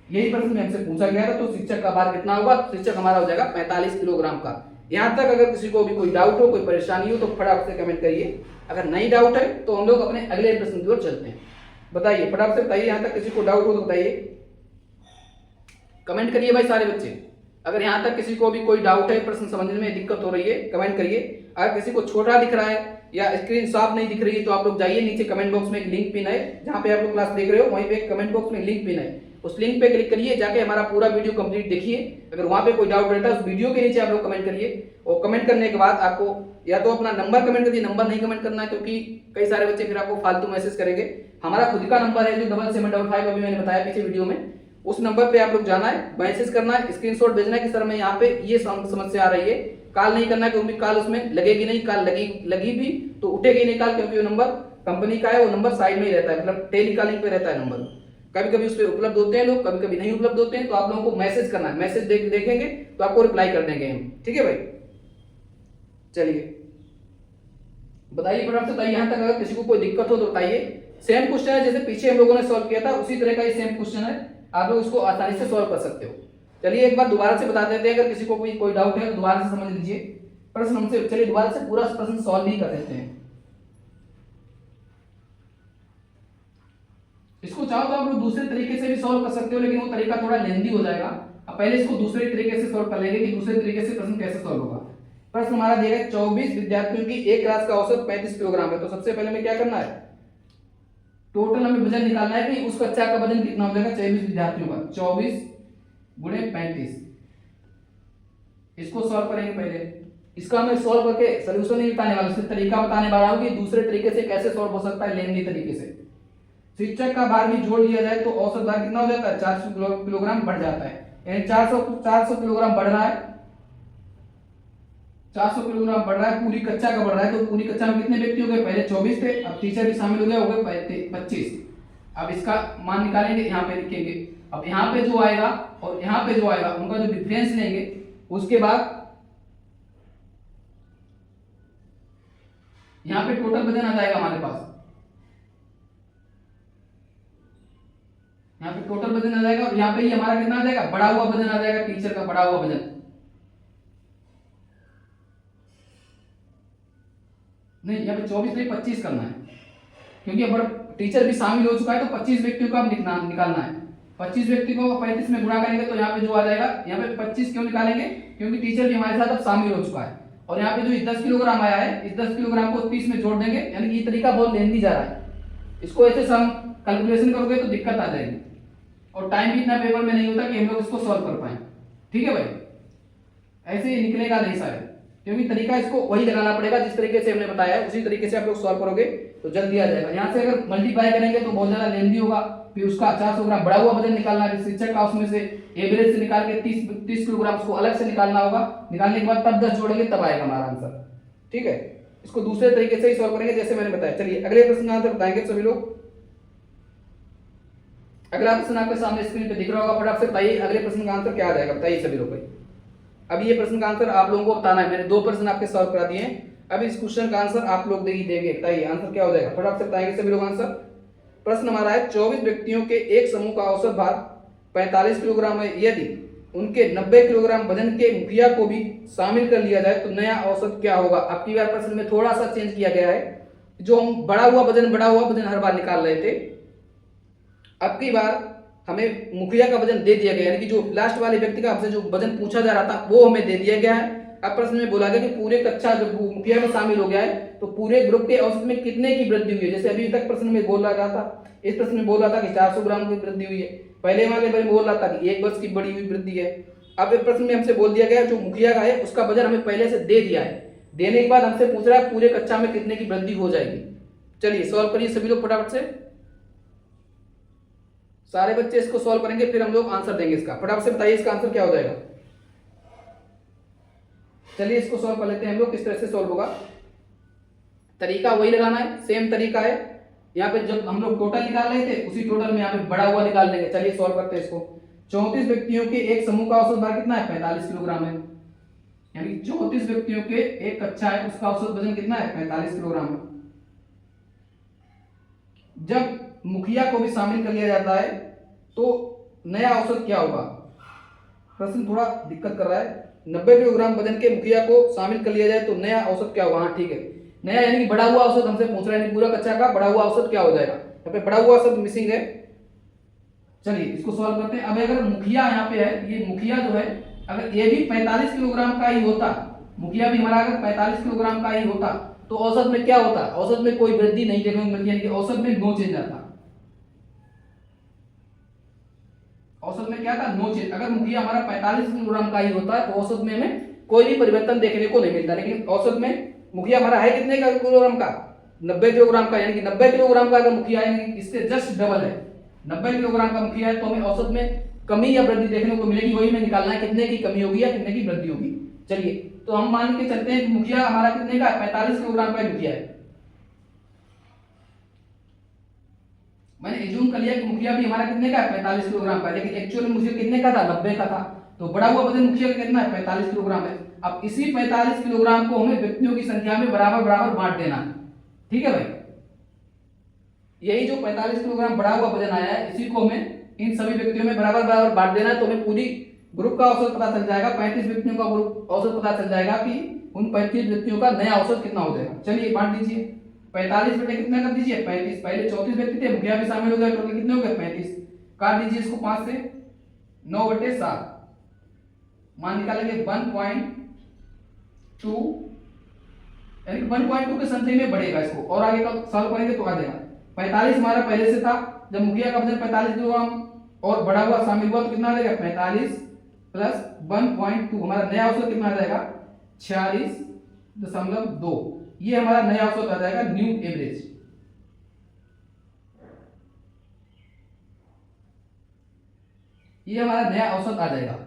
यही प्रश्न में हमसे पूछा गया था, तो शिक्षक का भार कितना होगा? शिक्षक हमारा हो जाएगा 45 किलोग्राम का। यहां तक अगर किसी को भी कोई डाउट हो, कोई परेशानी हो तो फटाफट से कमेंट करिए। अगर नहीं डाउट है तो हम लोग अपने अगले प्रश्न की ओर चलते हैं। बताइए फटाफट से बताइए, यहां तक किसी को डाउट हो तो बताइए, कमेंट करिए भाई सारे बच्चे। अगर यहाँ तक किसी को भी कोई डाउट है, प्रश्न समझने में दिक्कत हो रही है, कमेंट करिए। अगर किसी को छोटा दिख रहा है या स्क्रीन साफ नहीं दिख रही है तो आप लोग जाइए, नीचे कमेंट बॉक्स में एक लिंक पिन है, जहाँ पे आप लोग क्लास देख रहे हो वहीं पे कमेंट बॉक्स में लिंक पिन है, उस लिंक पे क्लिक करिए, जाके हमारा पूरा वीडियो कंप्लीट देखिए। अगर वहाँ पे कोई डाउट रहता है उस वीडियो के नीचे आप लोग कमेंट करिए, और कमेंट करने के बाद आपको या तो अपना नंबर कमेंट करिए, नंबर नहीं कमेंट करना है क्योंकि कई सारे बच्चे फिर आपको फालतू मैसेज करेंगे। हमारा खुद का नंबर है जो 7755 अभी मैंने बताया पीछे वीडियो में, उस नंबर पे आप लोग जाना है, मैसेज करना है, स्क्रीनशॉट भेजना है कि सर मैं यहाँ पे ये समस्या आ रही है। कॉल नहीं करना है क्योंकि कॉल उसमें लगेगी नहीं, कॉल लगी भी तो उठेगी नहीं कॉल, क्योंकि वो नंबर कंपनी का है, वो नंबर साइड में ही रहता है, मतलब टेलीकॉलिंग पे रहता है नंबर। कभी कभी उस पर उपलब्ध होते हैं लोग, कभी कभी नहीं उपलब्ध होते हैं, तो आप लोगों को मैसेज करना है, मैसेज देखेंगे तो आपको रिप्लाई कर देंगे हम, ठीक है भाई। चलिए बताइए फटाफट से, बताइए यहाँ तक अगर किसी को कोई दिक्कत हो तो बताइए। सेम क्वेश्चन है जैसे पीछे हम लोगों ने सॉल्व किया था, उसी तरह का ये सेम क्वेश्चन है, आप लोग इसको आसानी से सॉल्व कर सकते हो। चलिए एक बार दोबारा से बता देते हैं, अगर किसी को कोई डाउट है तो दोबारा से समझ लीजिए प्रश्न हमसे। चलिए दोबारा से पूरा प्रश्न सॉल्व ही कर देते हैं। इसको चाहो तो आप लोग दूसरे तरीके से भी सॉल्व कर सकते हो, लेकिन वो तरीका थोड़ा लेंदी हो जाएगा। अब पहले इसको दूसरे तरीके से सॉल्व कर लेंगे कि दूसरे तरीके से प्रश्न कैसे सॉल्व होगा। प्रश्न हमारा दिया है 24 विद्यार्थियों की एक क्लास का औसत 35 किलोग्राम है। तो सबसे पहले हमें क्या करना है, टोटल हमें वजन निकालना है कि उस कक्षा का वजन कितना हो जाएगा 24 विद्यार्थियों का, 24 गुणे 35। इसको सॉल्व करेंगे पहले, इसका हमें सॉल्व करके सोल्यूशन नहीं बताने वाला, सिर्फ तरीका बताने वाला हूं कि दूसरे तरीके से कैसे सॉल्व हो सकता है लेंदी तरीके से। शिक्षक का भार भी जोड़ लिया जाए तो औसत भार कितना हो जाता है, 400 किलोग्राम बढ़ जाता है, यानी 400 किलोग्राम बढ़ रहा है, 400 किलोग्राम बढ़ रहा है, पूरी कक्षा का बढ़ रहा है। तो पूरी कक्षा में कितने व्यक्ति हो गए, पहले 24 थे, अब टीचर भी शामिल हो गए, हो गए 25। अब इसका मान निकालेंगे, यहाँ पे लिखेंगे। अब यहाँ पे जो आएगा और यहाँ पे जो आएगा उनका जो डिफरेंस लेंगे, उसके बाद यहाँ पे टोटल वजन आ जाएगा हमारे पास, यहाँ पे टोटल वजन आ जाएगा, और यहाँ पे ये हमारा कितना आ जाएगा, बढ़ा हुआ वजन आ जाएगा, टीचर का बढ़ा हुआ वजन। नहीं, यहाँ पे 24 नहीं 25 करना है, क्योंकि अब टीचर भी शामिल हो चुका है, तो 25 व्यक्तियों का निकालना है। 25 व्यक्ति को 35 में गुणा करेंगे तो यहाँ पे जो आ जाएगा, यहाँ पे 25 क्यों निकालेंगे, क्योंकि टीचर भी हमारे साथ अब शामिल हो चुका है। और यहाँ पे जो 10 किलोग्राम आया है, इस 10 किलोग्राम को 30 में जोड़ देंगे, यानी कि ये तरीका बहुत लेंदी जा रहा है। इसको ऐसे हम कैलकुलेशन करोगे तो दिक्कत आ जाएगी, और टाइम भी इतना पेपर में नहीं होता कि हम लोग इसको सॉल्व कर पाए, ठीक है भाई। ऐसे ही निकलेगा नहीं शायद, क्योंकि तरीका इसको वही लगाना पड़ेगा जिस तरीके से हमने बताया है, उसी तरीके से आप लोग सॉल्व करोगे तो जल्दी आ जाएगा। यहाँ से अगर मल्टीप्लाई करेंगे तो बहुत ज्यादा लेंदी होगा, फिर उसका 400 ग्राम बढ़ा हुआ वजन निकालना है, शिक्षक का उसमें से एवरेज से निकाल के 30 किलोग्राम उसको अलग से निकालना होगा, निकालने के बाद तब 10 जोड़ेंगे तब आएगा हमारा आंसर, ठीक है। इसको दूसरे तरीके से ही सॉल्व करेंगे जैसे मैंने बताया। चलिए अगले प्रश्न का आंसर बताएंगे सभी लोग। अगला प्रश्न आपके सामने स्क्रीन पे दिख रहा होगा, फटाफट से बताइए अगले प्रश्न का आंसर क्या आ जाएगा, बताइए सभी लोग। अब ये प्रश्न का आंसर आप लोगों को बताना है, मैंने 2 प्रश्न आपके सॉल्व करा दिए हैं, अब इस क्वेश्चन का आंसर आप लोग देंगे, बताइए आंसर क्या हो जाएगा, फटाफट से बताएंगे सभी लोग आंसर। प्रश्न हमारा है 24 व्यक्तियों के एक समूह का औसत भार 45 किलोग्राम है, यदि उनके 90 किलोग्राम वजन के मुखिया को भी शामिल कर लिया जाए तो नया औसत क्या होगा। अब की बार प्रश्न में थोड़ा सा चेंज किया गया है, जो हम बढ़ा हुआ वजन हर बार निकाल रहे थे, अब की बार हमें मुखिया का वजन दे दिया गया, यानी कि जो लास्ट वाले व्यक्ति का हमसे जो वजन पूछा जा रहा था वो हमें दे दिया गया है। अब प्रश्न में बोला गया कि पूरे कक्षा जब मुखिया में शामिल हो गया है तो पूरे ग्रुप के औसत में कितने की वृद्धि हुई है। जैसे अभी तक प्रश्न में बोल रहा था, इस प्रश्न में बोल रहा था कि 400 ग्राम की वृद्धि हुई है, पहले वाले में बोल रहा था कि 1 वर्ष की बढ़ी हुई वृद्धि है। अब प्रश्न में हमसे बोल दिया गया जो मुखिया का है उसका वजन हमें पहले से दे दिया है, देने के बाद हमसे पूछ रहा है पूरे कक्षा में कितने की वृद्धि हो जाएगी। चलिए सॉल्व करिए सभी लोग फटाफट से, सारे बच्चे इसको सॉल्व करेंगे फिर हम लोग आंसर देंगे इसका। फटाफट से बताइए इसका आंसर क्या हो जाएगा। चलिए इसको सॉल्व कर लेते हैं हम लोग, किस तरह से सॉल्व होगा। तरीका वही लगाना है, सेम तरीका है। यहाँ पे जब हम लोग टोटल निकाल रहे थे उसी टोटल में यहाँ पे बड़ा हुआ निकाल लेंगे। चलिए सॉल्व करते हैं इसको। 34 व्यक्तियों के एक समूह का औसत भार कितना है, 45 किलोग्राम है, यानी 34 व्यक्तियों के एक कक्षा है उसका औसत वजन कितना है, 45 किलोग्राम है। जब मुखिया को भी शामिल कर लिया जाता है तो नया औसत क्या होगा। प्रश्न थोड़ा दिक्कत कर रहा है, 90 किलोग्राम वजन के मुखिया को शामिल कर लिया जाए तो नया औसत क्या होगा। हाँ ठीक है, नया यानी कि बढ़ा हुआ औसत हमसे पूछ रहा है, पूरा कक्षा का बढ़ा हुआ औसत क्या हो जाएगा। यहाँ पे बढ़ा हुआ औसत मिसिंग है। चलिए इसको सॉल्व करते हैं। अब अगर मुखिया यहाँ पे है, ये मुखिया जो है अगर ये भी 45 किलोग्राम का ही होता, मुखिया भी हमारा अगर 45 किलोग्राम का ही होता तो औसत में क्या होता, औसत में कोई वृद्धि नहीं देखने को मिलती, यानी कि औसत में नो चेंज आता। औसत में क्या था, नो चेंज। अगर मुखिया हमारा 45 किलोग्राम का ही होता तो औसत में हमें कोई भी परिवर्तन देखने को नहीं मिलता, लेकिन औसत में मुखिया हमारा है कितने का किलोग्राम का, 90 किलोग्राम का, यानी कि 90 किलोग्राम का अगर मुखिया है, इससे जस्ट डबल है, 90 किलोग्राम का मुखिया है, तो हमें औसत में कमी या वृद्धि देखने को मिलेगी, वही में निकालना है कितने की कमी होगी या कितने की वृद्धि होगी। चलिए तो हम मान के चलते हैं मुखिया हमारा कितने का, 45 किलोग्राम का मुखिया है। मैंने एज्यूम कर लिया कि मुखिया भी हमारा कितने का है, 45 किलोग्राम का, लेकिन एक्चुअली मुझे कितने का था, 90 का था। तो बढ़ा हुआ वजन मुखिया का कितना है, 45 किलोग्राम है। अब इसी 45 किलोग्राम को हमें व्यक्तियों की संख्या में बराबर बराबर बांट देना है, ठीक है भाई। यही जो 45 किलोग्राम बढ़ा हुआ वजन आया है, इसी को हमें इन सभी व्यक्तियों में बराबर बराबर बांट देना है, तो हमें पूरी ग्रुप का औसत पता चल जाएगा, 35 व्यक्तियों का ग्रुप औसत पता चल जाएगा कि उन 35 व्यक्तियों का नया औसत कितना हो जाएगा। चलिए बांट दीजिए, 45 बटे कितना कर दीजिए, 35। पहले 34 व्यक्ति थे, मुखिया भी शामिल हो गया, टोटल कितने हो गए, 35। काट दीजिए इसको 5 से, 9 बटे 7, मान निकालेंगे 1.2, यानी 1.2 के संख्या में बढ़ेगा इसको, और आगे का सॉल्व करेंगे तो आ जाएगा। 45 हमारा पहले से था, जब मुखिया का वजन 45 किलोग्राम और बढ़ा हुआ शामिल हुआ तो कितना आ जाएगा, 45 प्लस 1.2, हमारा नया औसत कितना आ जाएगा, 46.2। ये हमारा नया औसत आ जाएगा, न्यू एवरेज। ये हमारा नया औसत आ जाएगा।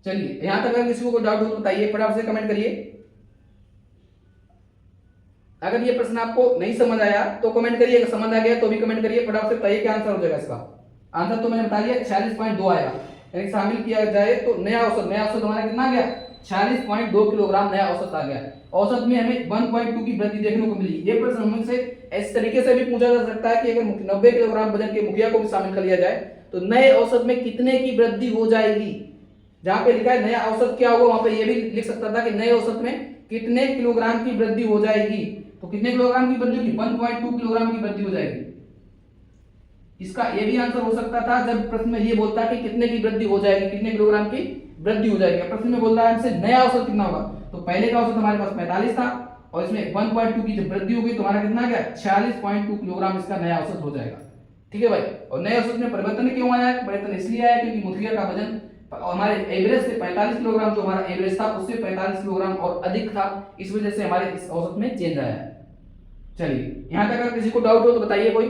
चलिए यहां तक अगर किसी को डाउट हो तो बताइए, फटाफट से कमेंट करिए। अगर ये प्रश्न आपको नहीं समझ आया तो कमेंट करिए, अगर समझ आ गया तो भी कमेंट करिए, फटाफट से बताइए क्या आंसर हो जाएगा इसका। आंसर तो मैंने बता दिया, 46.2 आएगा, यानी शामिल किया जाए तो नया औसत हमारा कितना आ गया, 46.2 किलोग्राम नया औसत आ गया। औसत में हमें 1.2 की वृद्धि देखने को मिली। ये प्रश्न हमसे इस तरीके से भी पूछा जा सकता है कि अगर 90 किलोग्राम वजन के मुखिया को भी शामिल कर लिया जाए तो नए औसत में कितने की वृद्धि हो जाएगी। जहां पे लिखा है नया औसत क्या होगा, वहां पे ये भी लिख सकता था कि नए औसत में कितने किलोग्राम की वृद्धि हो जाएगी। तो कितने किलोग्राम की वृद्धि होगी, 1.2 किलोग्राम की वृद्धि हो जाएगी। इसका ये भी आंसर हो सकता था जब प्रश्न में ये बोलता है कि कितने की वृद्धि हो जाएगी, कितने किलोग्राम की वृद्धि हो जाएगी। प्रश्न में बोल रहा है हमसे नया औसत कितना होगा, तो पहले का औसत हमारे पास 45 था और इसमें 1.2 की जब वृद्धि हो गई तो हमारा कितना आ गया, 46.2 किलोग्राम इसका नया औसत हो जाएगा। ठीक है भाई। और नए औसत में परिवर्तन क्यों आया है, परिवर्तन इसलिए आया क्योंकि मुखिया का वजन हमारे एवरेज से 45 किलोग्राम जो हमारा एवरेज था उससे 45 किलोग्राम और अधिक था, इस वजह से हमारे इस औसत में चेंज आया है। चलिए यहां तक अगर किसी को डाउट हो तो बताइए कोई,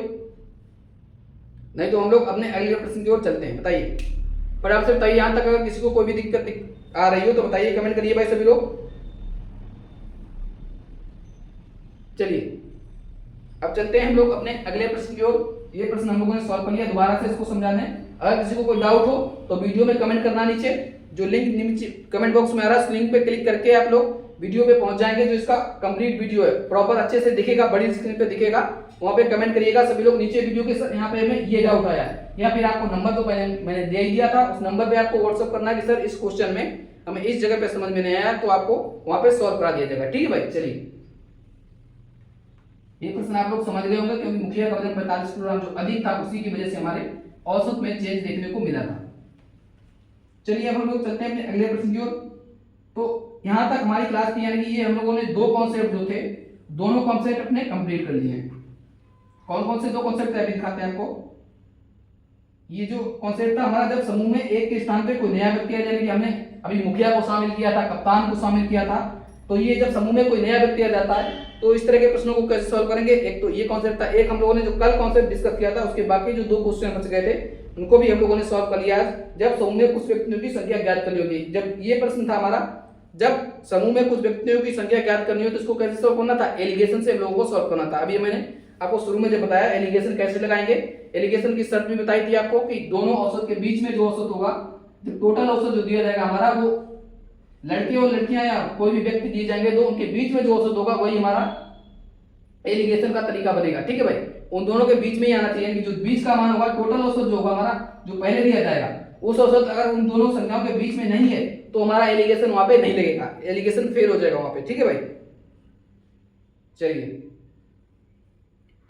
नहीं तो हम लोग अपने अगले प्रश्न की ओर चलते हैं। बताइए पर आपसे बताइए, यहां तक अगर किसी को कोई भी दिक्कत आ रही हो तो बताइए, कमेंट करिए भाई सभी लोग। चलिए अब चलते हैं हम लोग अपने अगले प्रश्न की ओर। ये प्रश्न हम लोगों ने सॉल्व कर लिया, दोबारा से इसको समझाने। अगर किसी को कोई डाउट हो तो वीडियो में कमेंट करना, नीचे जो लिंक नीचे कमेंट बॉक्स में आ रहा है उस लिंक पे क्लिक करके आप लोग वीडियो पे पहुंच जाएंगे, जो इसका कंप्लीट वीडियो है प्रॉपर अच्छे से दिखेगा, बड़ी स्क्रीन पे दिखेगा, वहां पे कमेंट करिएगा सभी लोग नीचे वीडियो के। यहाँ पे हमें ये डाउट आया है, या फिर आपको नंबर तो मैंने दे ही दिया था, उस नंबर पे आपको व्हाट्सअप करना है कि सर इस क्वेश्चन में हमें इस जगह पे समझ में नहीं आया, तो आपको वहां पे सॉल्व करा दिया जाएगा। ठीक है भाई। चलिए ये प्रश्न आप लोग समझ गए होंगे, क्योंकि मुखिया का वजन 45 किलोग्राम जो अधिक था उसी की वजह से हमारे औसत में चेंज देखने को मिला था। चलिए अब हम लोग चलते हैं अपने अगले प्रश्न की ओर। तो यहां तक हमारी क्लास की, यानी कि ये हम लोगों ने दो कॉन्सेप्ट जो थे, दोनों कॉन्सेप्ट अपने कंप्लीट कर लिए हैं। कौन कौन से दो कॉन्सेप्ट अभी दिखाते हैं आपको। ये जो कॉन्सेप्ट था हमारा, जब समूह में एक के स्थान पे कोई नया व्यक्ति आ जाए, कि हमने अभी मुखिया को शामिल किया था, कप्तान को शामिल किया था, तो ये जब समूह में कोई नया व्यक्ति आ जाता है तो इस तरह के प्रश्नों को कैसे सॉल्व करेंगे। एक तो ये कॉन्सेप्ट था, एक हम लोगों ने जो कल कॉन्सेप्ट डिस्कस किया था उसके बाकी जो दो क्वेश्चन बच गए थे उनको भी हम लोगों ने सॉल्व कर लिया। जब समूह में कुछ व्यक्तियों की संख्या ज्ञात करनी होगी, जब ये प्रश्न था हमारा, जब समूह में कुछ व्यक्तियों की संख्या ज्ञात करनी हो तो इसको कैसे सॉल्व करना था, एलिगेशन से हम लोगों को सॉल्व करना था। अभी मैंने आपको शुरू में जब बताया एलिगेशन कैसे लगाएंगे, एलिगेशन की शर्त भी बताई थी आपको कि दोनों औसत के बीच में जो औसत होगा, जो टोटल औसत जो दिया जाएगा हमारा, वो लड़के और लड़कियां या कोई भी व्यक्ति दिए जाएंगे तो उनके बीच में जो औसत होगा वही हमारा एलिगेशन का तरीका बनेगा। ठीक है भाई। उन दोनों के बीच में ही आना चाहिए, कि जो बीच का मान होगा, टोटल औसत जो होगा हमारा, जो पहले दिया जाएगा, उस औसत अगर उन दोनों संख्याओं के बीच में नहीं है तो हमारा एलिगेशन वहां पे नहीं लगेगा, एलिगेशन फेल हो जाएगा वहां पे। ठीक है भाई। चलिए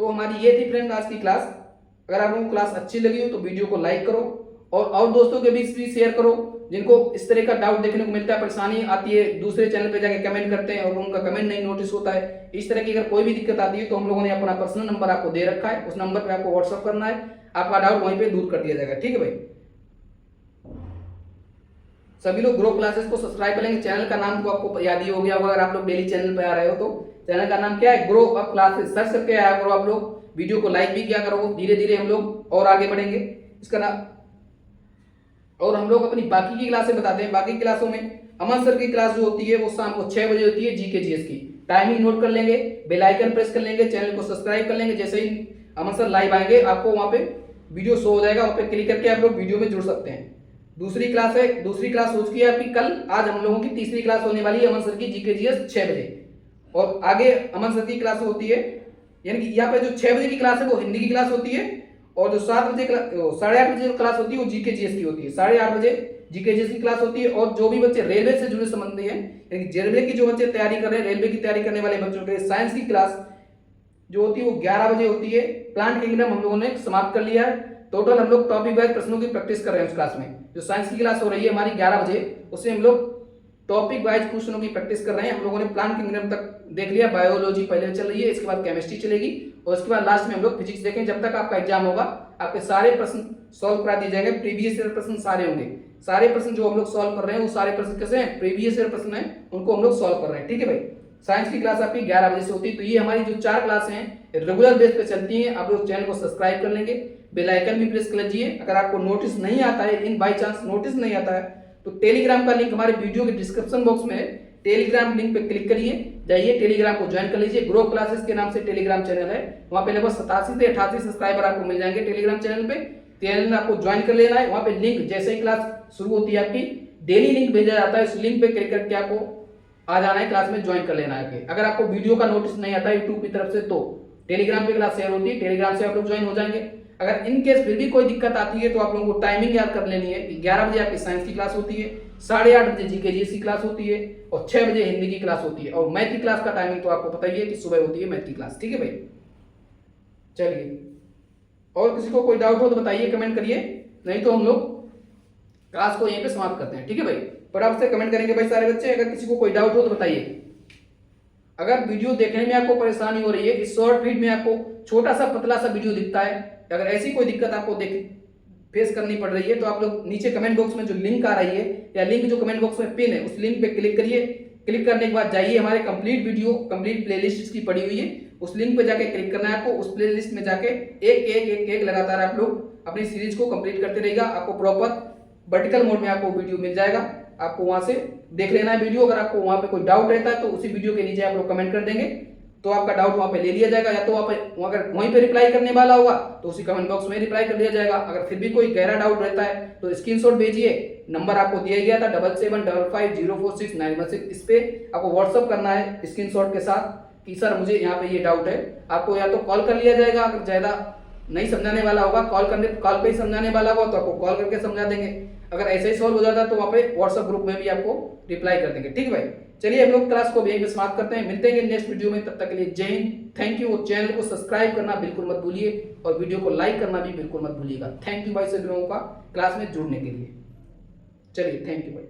तो हमारी ये थी फ्रेंड आज की क्लास। अगर आप लोगों को क्लास अच्छी लगी हो तो वीडियो को लाइक करो और दोस्तों के बीच भी शेयर करो जिनको इस तरह का डाउट देखने को मिलता है, परेशानी आती है, दूसरे चैनल पे जाके कमेंट करते हैं और उनका कमेंट नहीं नोटिस होता है। इस तरह की अगर कोई भी दिक्कत आती है तो हम लोगों ने अपना पर्सनल नंबर आपको दे रखा है, उस नंबर पे आपको व्हाट्सअप करना है, आपका डाउट वहीं पे दूर कर दिया जाएगा। ठीक है भाई, सभी लोग ग्रो क्लासेस को सब्सक्राइब कर लेंगे। चैनल का नाम तो आपको याद ही हो गया होगा, अगर आप लोग डेली चैनल पे आ रहे हो तो चैनल का नाम क्या है, ग्रो अप क्लासेस। सर्च करके आया करो आप लोग, वीडियो को लाइक भी किया करो, धीरे धीरे हम लोग और आगे बढ़ेंगे इसका नाम। और हम लोग अपनी बाकी की क्लासें बताते हैं। बाकी क्लासों में अमन सर की क्लास जो होती है वो शाम को 6 बजे होती है, जीके जीएस की। टाइमिंग नोट कर लेंगे, बेल आइकन प्रेस कर लेंगे, चैनल को सब्सक्राइब कर लेंगे। जैसे ही अमन सर लाइव आएंगे आपको वहां पे वीडियो शो हो जाएगा, वहां पे क्लिक करके आप लोग वीडियो में जुड़ सकते हैं। दूसरी क्लास हो चुकी है आपकी कल। आज हम लोगों की तीसरी क्लास होने वाली है अमन सर की जीके जीएस 6 बजे। और आगे अमन सर की क्लास होती है, यानी कि यहाँ पे जो 6 बजे की क्लास है वो हिंदी की क्लास होती है, और जो 7 बजे 8:30 बजे क्लास होती है वो जीके जीएस की होती है। 8:30 बजे जीके जीएस की क्लास होती है। और जो भी बच्चे रेलवे से जुड़े संबंधी हैं, यानी रेलवे की जो बच्चे तैयारी कर रहे हैं, रेलवे की तैयारी करने वाले बच्चों के साइंस की क्लास जो होती है वो 11 बजे होती है। प्लांट किंगडम हम लोगों ने समाप्त कर लिया है। टोटल हम लोग टॉपिक वाइज प्रश्नों की प्रैक्टिस कर रहे हैं उस क्लास में। जो साइंस की क्लास हो रही है हमारी 11 बजे, उससे हम लोग टॉपिक वाइज क्वेश्चनों की प्रैक्टिस कर रहे हैं। हम लोगों ने प्लांट किंगडम तक देख लिया, बायोलॉजी पहले चल रही है, इसके बाद केमिस्ट्री चलेगी और उसके बाद लास्ट में हम लोग फिजिक्स देखें। जब तक आपका एग्जाम होगा आपके सारे प्रश्न सॉल्व करा दिए जाएंगे। प्रीवियस ईयर प्रश्न सारे होंगे, सारे प्रश्न जो हम लोग सॉल्व कर रहे हैं वो सारे प्रश्न कैसे हैं, प्रीवियस ईयर प्रश्न है, उनको हम लोग सॉल्व कर रहे हैं। ठीक है भाई, साइंस की क्लास आपकी 11 बजे से होती है। तो ये हमारी जो 4 क्लास हैं रेगुलर बेस पे चलती हैं। आप लोग चैनल को सब्सक्राइब कर लेंगे, बेल आइकन भी प्रेस कर लीजिए। अगर आपको नोटिस नहीं आता है, इन बाई चांस नोटिस नहीं आता है, तो टेलीग्राम का लिंक हमारे वीडियो के डिस्क्रिप्शन बॉक्स में है, टेलीग्राम लिंक पे क्लिक करिए, जाइए टेलीग्राम को ज्वाइन कर लीजिए। ग्रो क्लासेस के नाम से टेलीग्राम चैनल है, वहां पे लगभग 87 से 88 सब्सक्राइबर आपको मिल जाएंगे टेलीग्राम चैनल पे। चैनल आपको ज्वाइन कर लेना है। वहां पे लिंक जैसे ही क्लास शुरू होती है आपकी डेली लिंक भेजा जाता है, उस लिंक पे क्लिक करके आपको आ जाना है, क्लास में ज्वाइन कर लेना है। अगर आपको वीडियो का नोटिस नहीं आता है यूट्यूब की तरफ से, तो टेलीग्राम पे क्लास शेयर होती है, टेलीग्राम से आप लोग ज्वाइन हो जाएंगे। अगर इन केस फिर भी कोई दिक्कत आती है तो आप लोगों को टाइमिंग याद कर लेनी है कि 11 बजे आपकी साइंस की क्लास होती है, 8:30 बजे जीके जीएस की क्लास होती है और 6 बजे हिंदी की क्लास होती है। और मैथ की क्लास का टाइमिंग तो आपको पता ही है कि सुबह होती है मैथ की क्लास। ठीक है भाई, चलिए और किसी को कोई डाउट हो तो बताइए, कमेंट करिए, नहीं तो हम लोग क्लास को यहीं पे समाप्त करते हैं। ठीक है भाई, फटाफट से कमेंट करेंगे भाई सारे बच्चे। अगर किसी को कोई डाउट हो तो बताइए। अगर वीडियो देखने में आपको परेशानी हो रही है, इस शॉर्ट फीड में आपको छोटा सा पतला सा वीडियो दिखता है, अगर ऐसी कोई दिक्कत आपको फेस करनी पड़ रही है तो आप लोग नीचे कमेंट बॉक्स में जो लिंक आ रही है या लिंक जो कमेंट बॉक्स में पिन है उस लिंक पे क्लिक करिए। क्लिक करने के बाद जाइए हमारे कंप्लीट वीडियो कंप्लीट प्लेलिस्ट की पड़ी हुई है, उस लिंक पे जाके क्लिक करना है आपको। उस प्लेलिस्ट में जाके एक लगातार आप लोग अपनी सीरीज को कंप्लीट करते रहिएगा। आपको प्रॉपर वर्टिकल मोड में आपको वीडियो मिल जाएगा, आपको वहां से देख लेना है वीडियो। अगर आपको वहां पे कोई डाउट रहता है तो उसी वीडियो के नीचे आप लोग कमेंट कर देंगे तो आपका डाउट वहां पे ले लिया जाएगा, या तो अगर वहीं पे रिप्लाई करने वाला होगा तो उसी कमेंट बॉक्स में रिप्लाई कर दिया जाएगा। अगर फिर भी कोई गहरा डाउट रहता है तो स्क्रीनशॉट भेजिए, नंबर आपको दिया गया था 7755046916, इस पे आपको व्हाट्सअप करना है स्क्रीनशॉट के साथ कि सर मुझे यहाँ पे ये डाउट है। आपको या तो कॉल कर लिया जाएगा, अगर ज्यादा नहीं समझाने वाला होगा कॉल पे ही समझाने वाला होगा तो आपको कॉल करके समझा देंगे। अगर ऐसे ही सॉल्व हो जाता है तो वहाँ पे व्हाट्सएप ग्रुप में भी आपको रिप्लाई कर देंगे। ठीक है भाई, चलिए हम लोग क्लास को भी यहीं पे समाप्त करते हैं, मिलते हैं नेक्स्ट वीडियो में। तब तक के लिए जय हिंद, थैंक यू। चैनल को सब्सक्राइब करना बिल्कुल मत भूलिए और वीडियो को लाइक करना भी बिल्कुल मत भूलिएगा। थैंक यू भाई सभी लोगों का क्लास में जुड़ने के लिए। चलिए थैंक यू भाई।